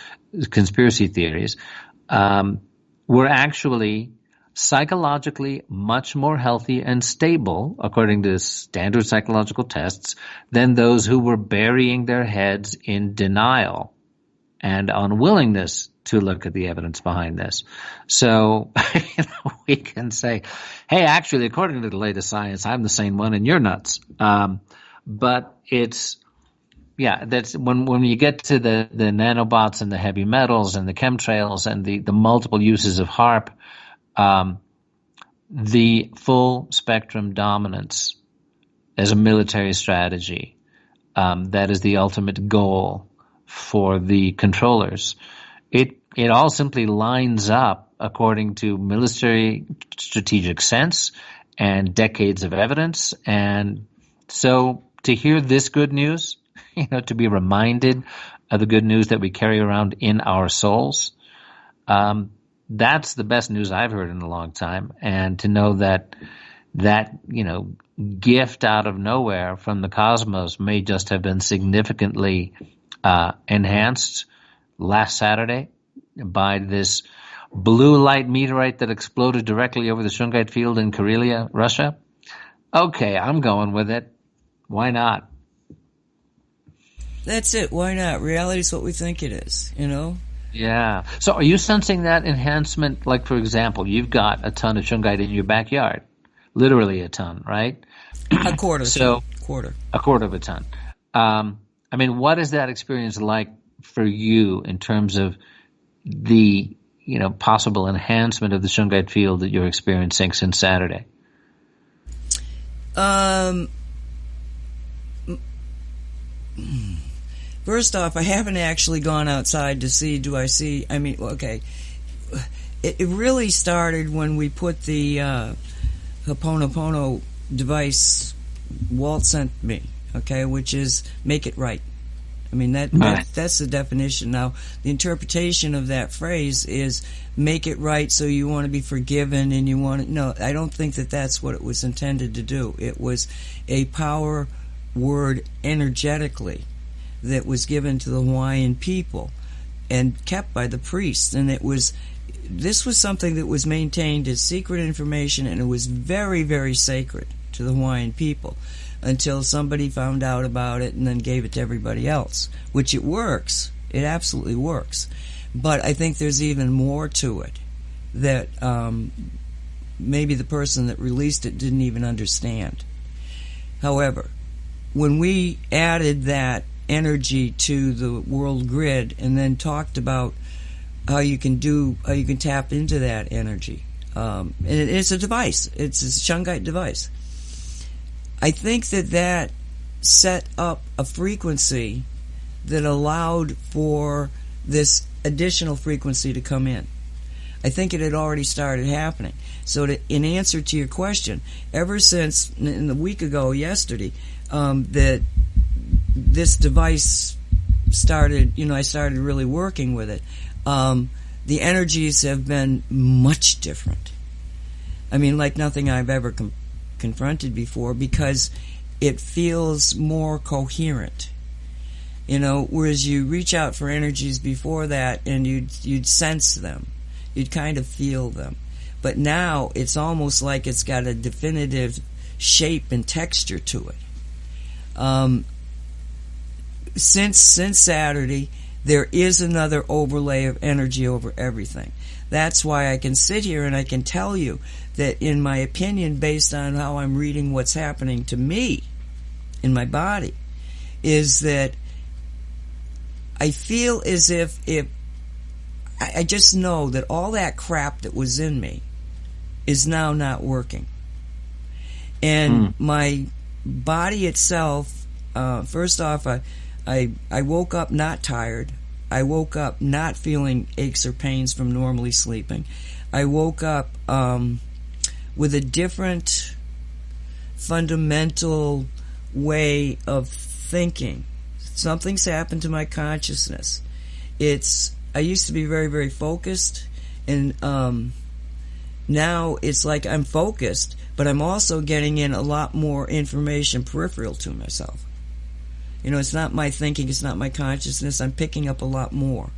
were actually psychologically much more healthy and stable, according to standard psychological tests, than those who were burying their heads in denial and unwillingness to look at the evidence behind this. So we can say, hey, actually, according to the latest science, I'm the sane one and you're nuts. But it's, that's when you get to the nanobots and the heavy metals and the chemtrails and the multiple uses of HAARP, the full spectrum dominance as a military strategy, that is the ultimate goal for the controllers. It all simply lines up according to military strategic sense and decades of evidence. And so to hear this good news, to be reminded of the good news that we carry around in our souls, that's the best news I've heard in a long time. And to know that gift out of nowhere from the cosmos may just have been significantly enhanced last Saturday by this blue light meteorite that exploded directly over the Shungite field in Karelia, Russia. Okay, I'm going with it. Why not? That's it. Why not? Reality is what we think it is, Yeah. So are you sensing that enhancement? Like, for example, you've got a ton of Shungite in your backyard. Literally a ton, right? A quarter. A quarter of a ton. What is that experience like for you in terms of the, possible enhancement of the Shungite field that you're experiencing since Saturday? First off, I haven't actually gone outside to see, okay. It really started when we put the Ho'oponopono device Walt sent me, okay, which is make it right. That's the definition. Now, the interpretation of that phrase is make it right so you want to be forgiven and you want to... No, I don't think that that's what it was intended to do. It was a power word energetically that was given to the Hawaiian people and kept by the priests. And this was something that was maintained as secret information, and it was very, very sacred to the Hawaiian people until somebody found out about it and then gave it to everybody else, which it works. It absolutely works. But I think there's even more to it that maybe the person that released it didn't even understand. However, when we added that energy to the world grid and then talked about how you can tap into that energy, and it's a device. It's a Shungite device. I think that set up a frequency that allowed for this additional frequency to come in. I think it had already started happening. So in answer to your question, ever since in the week ago, yesterday, that this device started, I started really working with it, the energies have been much different. Like nothing I've ever confronted before, because it feels more coherent. Whereas you reach out for energies before that and you'd sense them. You'd kind of feel them. But now it's almost like it's got a definitive shape and texture to it. Since Saturday, there is another overlay of energy over everything. That's why I can sit here and I can tell you that, in my opinion, based on how I'm reading what's happening to me in my body, is that I feel as if I just know that all that crap that was in me is now not working. And my body itself, first off, I woke up not tired. I woke up not feeling aches or pains from normally sleeping. I woke up with a different fundamental way of thinking. Something's happened to my consciousness. I used to be very, very focused, and now it's like I'm focused, but I'm also getting in a lot more information peripheral to myself. It's not my thinking, it's not my consciousness. I'm picking up a lot more.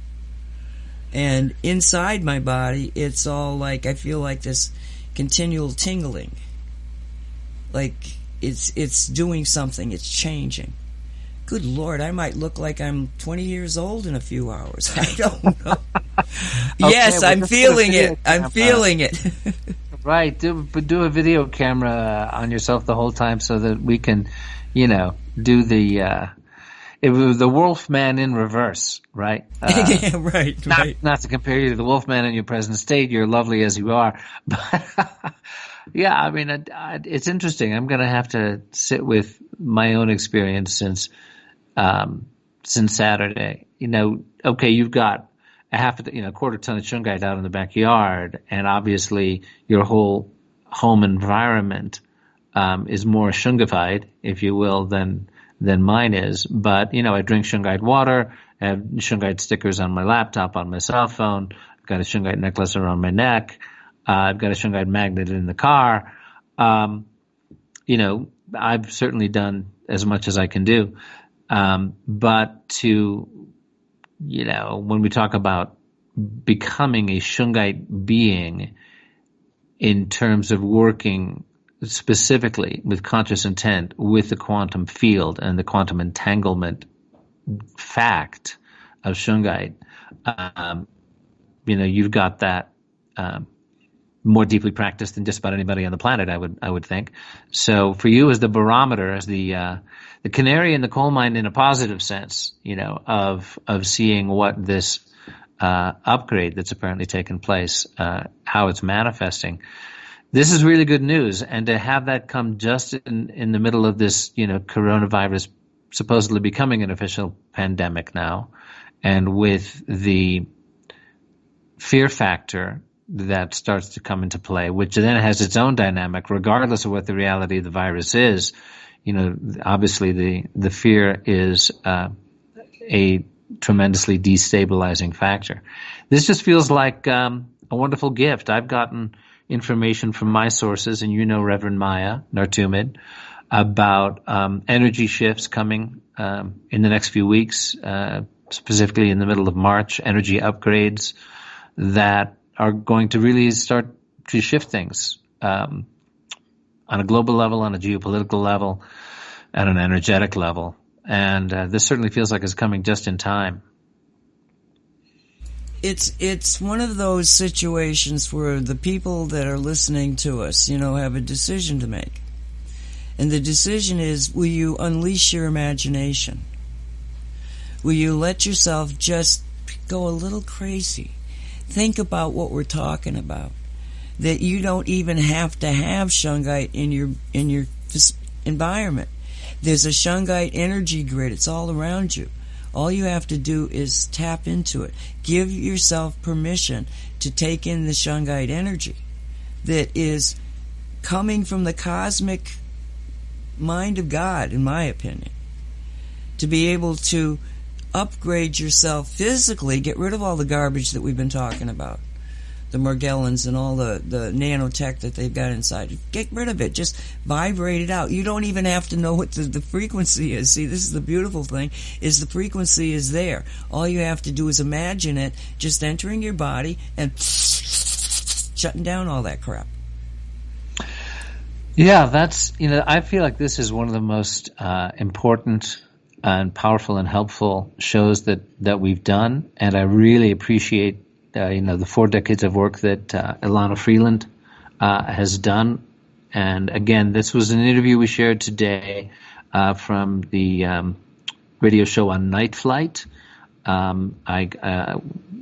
And inside my body, it's all like, I feel like this continual tingling. Like it's doing something, it's changing. Good Lord, I might look like I'm 20 years old in a few hours. I don't know. Yes, well, I'm feeling it. I'm feeling it. Right. Do a video camera on yourself the whole time so that we can, do the Wolfman in reverse, right? Yeah, right. Not to compare you to the Wolfman in your present state. You're lovely as you are. But yeah, I mean, it's interesting. I'm going to have to sit with my own experience since Saturday. Okay, you've got a quarter ton of shungite out in the backyard, and obviously your whole home environment is more shungified, if you will, than mine is. But I drink shungite water. I have shungite stickers on my laptop, on my cell phone. I've got a shungite necklace around my neck. I've got a shungite magnet in the car. I've certainly done as much as I can do. But when we talk about becoming a shungite being in terms of working specifically with conscious intent with the quantum field and the quantum entanglement fact of shungite, you've got that more deeply practiced than just about anybody on the planet, I would think. So for you as the barometer, as the canary in the coal mine in a positive sense, of seeing what this upgrade that's apparently taken place, how it's manifesting. This is really good news, and to have that come just in the middle of this, coronavirus supposedly becoming an official pandemic now, and with the fear factor that starts to come into play, which then has its own dynamic, regardless of what the reality of the virus is. Obviously the fear is a tremendously destabilizing factor. This just feels like a wonderful gift. I've gotten information from my sources, and Reverend Maya Nartumid, about energy shifts coming in the next few weeks, specifically in the middle of March, energy upgrades that are going to really start to shift things on a global level, on a geopolitical level, at an energetic level. And this certainly feels like it's coming just in time. It's one of those situations where the people that are listening to us, have a decision to make. And the decision is, will you unleash your imagination? Will you let yourself just go a little crazy? Think about what we're talking about. That you don't even have to have shungite in your environment. There's a shungite energy grid. It's all around you. All you have to do is tap into it. Give yourself permission to take in the shungite energy that is coming from the cosmic mind of God, in my opinion. To be able to upgrade yourself physically, get rid of all the garbage that we've been talking about. The Morgellons and all the nanotech that they've got inside. Get rid of it. Just vibrate it out. You don't even have to know what the frequency is. See, this is the beautiful thing, is the frequency is there. All you have to do is imagine it just entering your body and shutting down all that crap. Yeah, that's, I feel like this is one of the most important and powerful and helpful shows that we've done. And I really appreciate the 4 decades of work that Elana Freeland has done. And again, this was an interview we shared today from the radio show on Night Flight. I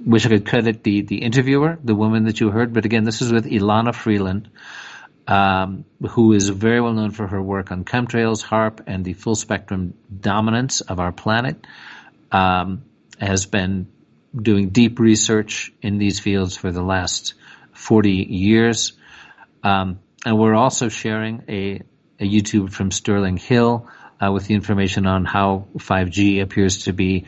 wish I could credit the interviewer, the woman that you heard, but again, this is with Elana Freeland, who is very well known for her work on chemtrails, HAARP, and the full spectrum dominance of our planet. Has been doing deep research in these fields for the last 40 years. And we're also sharing a YouTube from Sterling Hill with the information on how 5G appears to be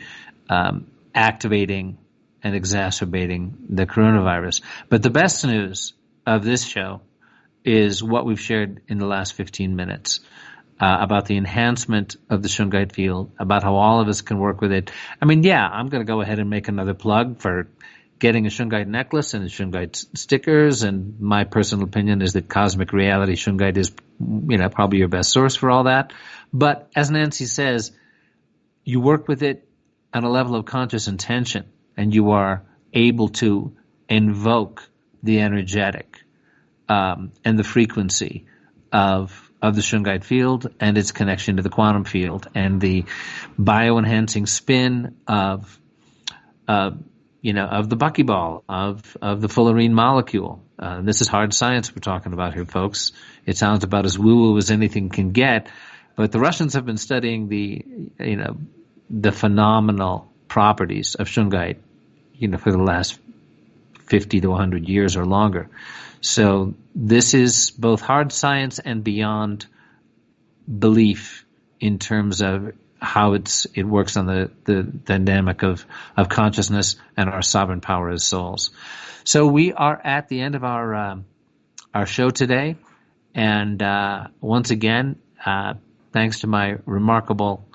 activating and exacerbating the coronavirus. But the best news of this show is what we've shared in the last 15 minutes. about the enhancement of the Shungite field, about how all of us can work with it. I mean, yeah, I'm going to go ahead and make another plug for getting a Shungite necklace and Shungite stickers, and my personal opinion is that Cosmic Reality Shungite is, probably your best source for all that. But as Nancy says, you work with it on a level of conscious intention, and you are able to invoke the energetic and the frequency of the Shungite field and its connection to the quantum field and the bioenhancing spin of the buckyball, of the fullerene molecule. This is hard science we're talking about here, folks. It sounds about as woo-woo as anything can get, but the Russians have been studying the phenomenal properties of Shungite, for the last 50 to 100 years or longer. So this is both hard science and beyond belief in terms of how it works on the dynamic of consciousness and our sovereign power as souls. So we are at the end of our show today, and once again, thanks to my remarkable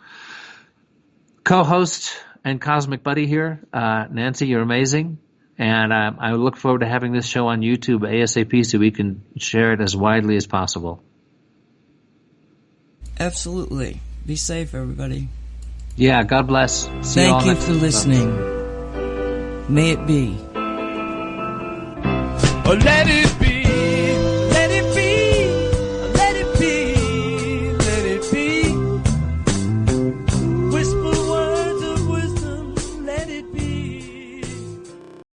co-host and cosmic buddy here, Nancy, you're amazing. And I look forward to having this show on YouTube ASAP so we can share it as widely as possible. Absolutely. Be safe, everybody. Yeah, God bless. See Thank you you for listening. May it be. Let it be.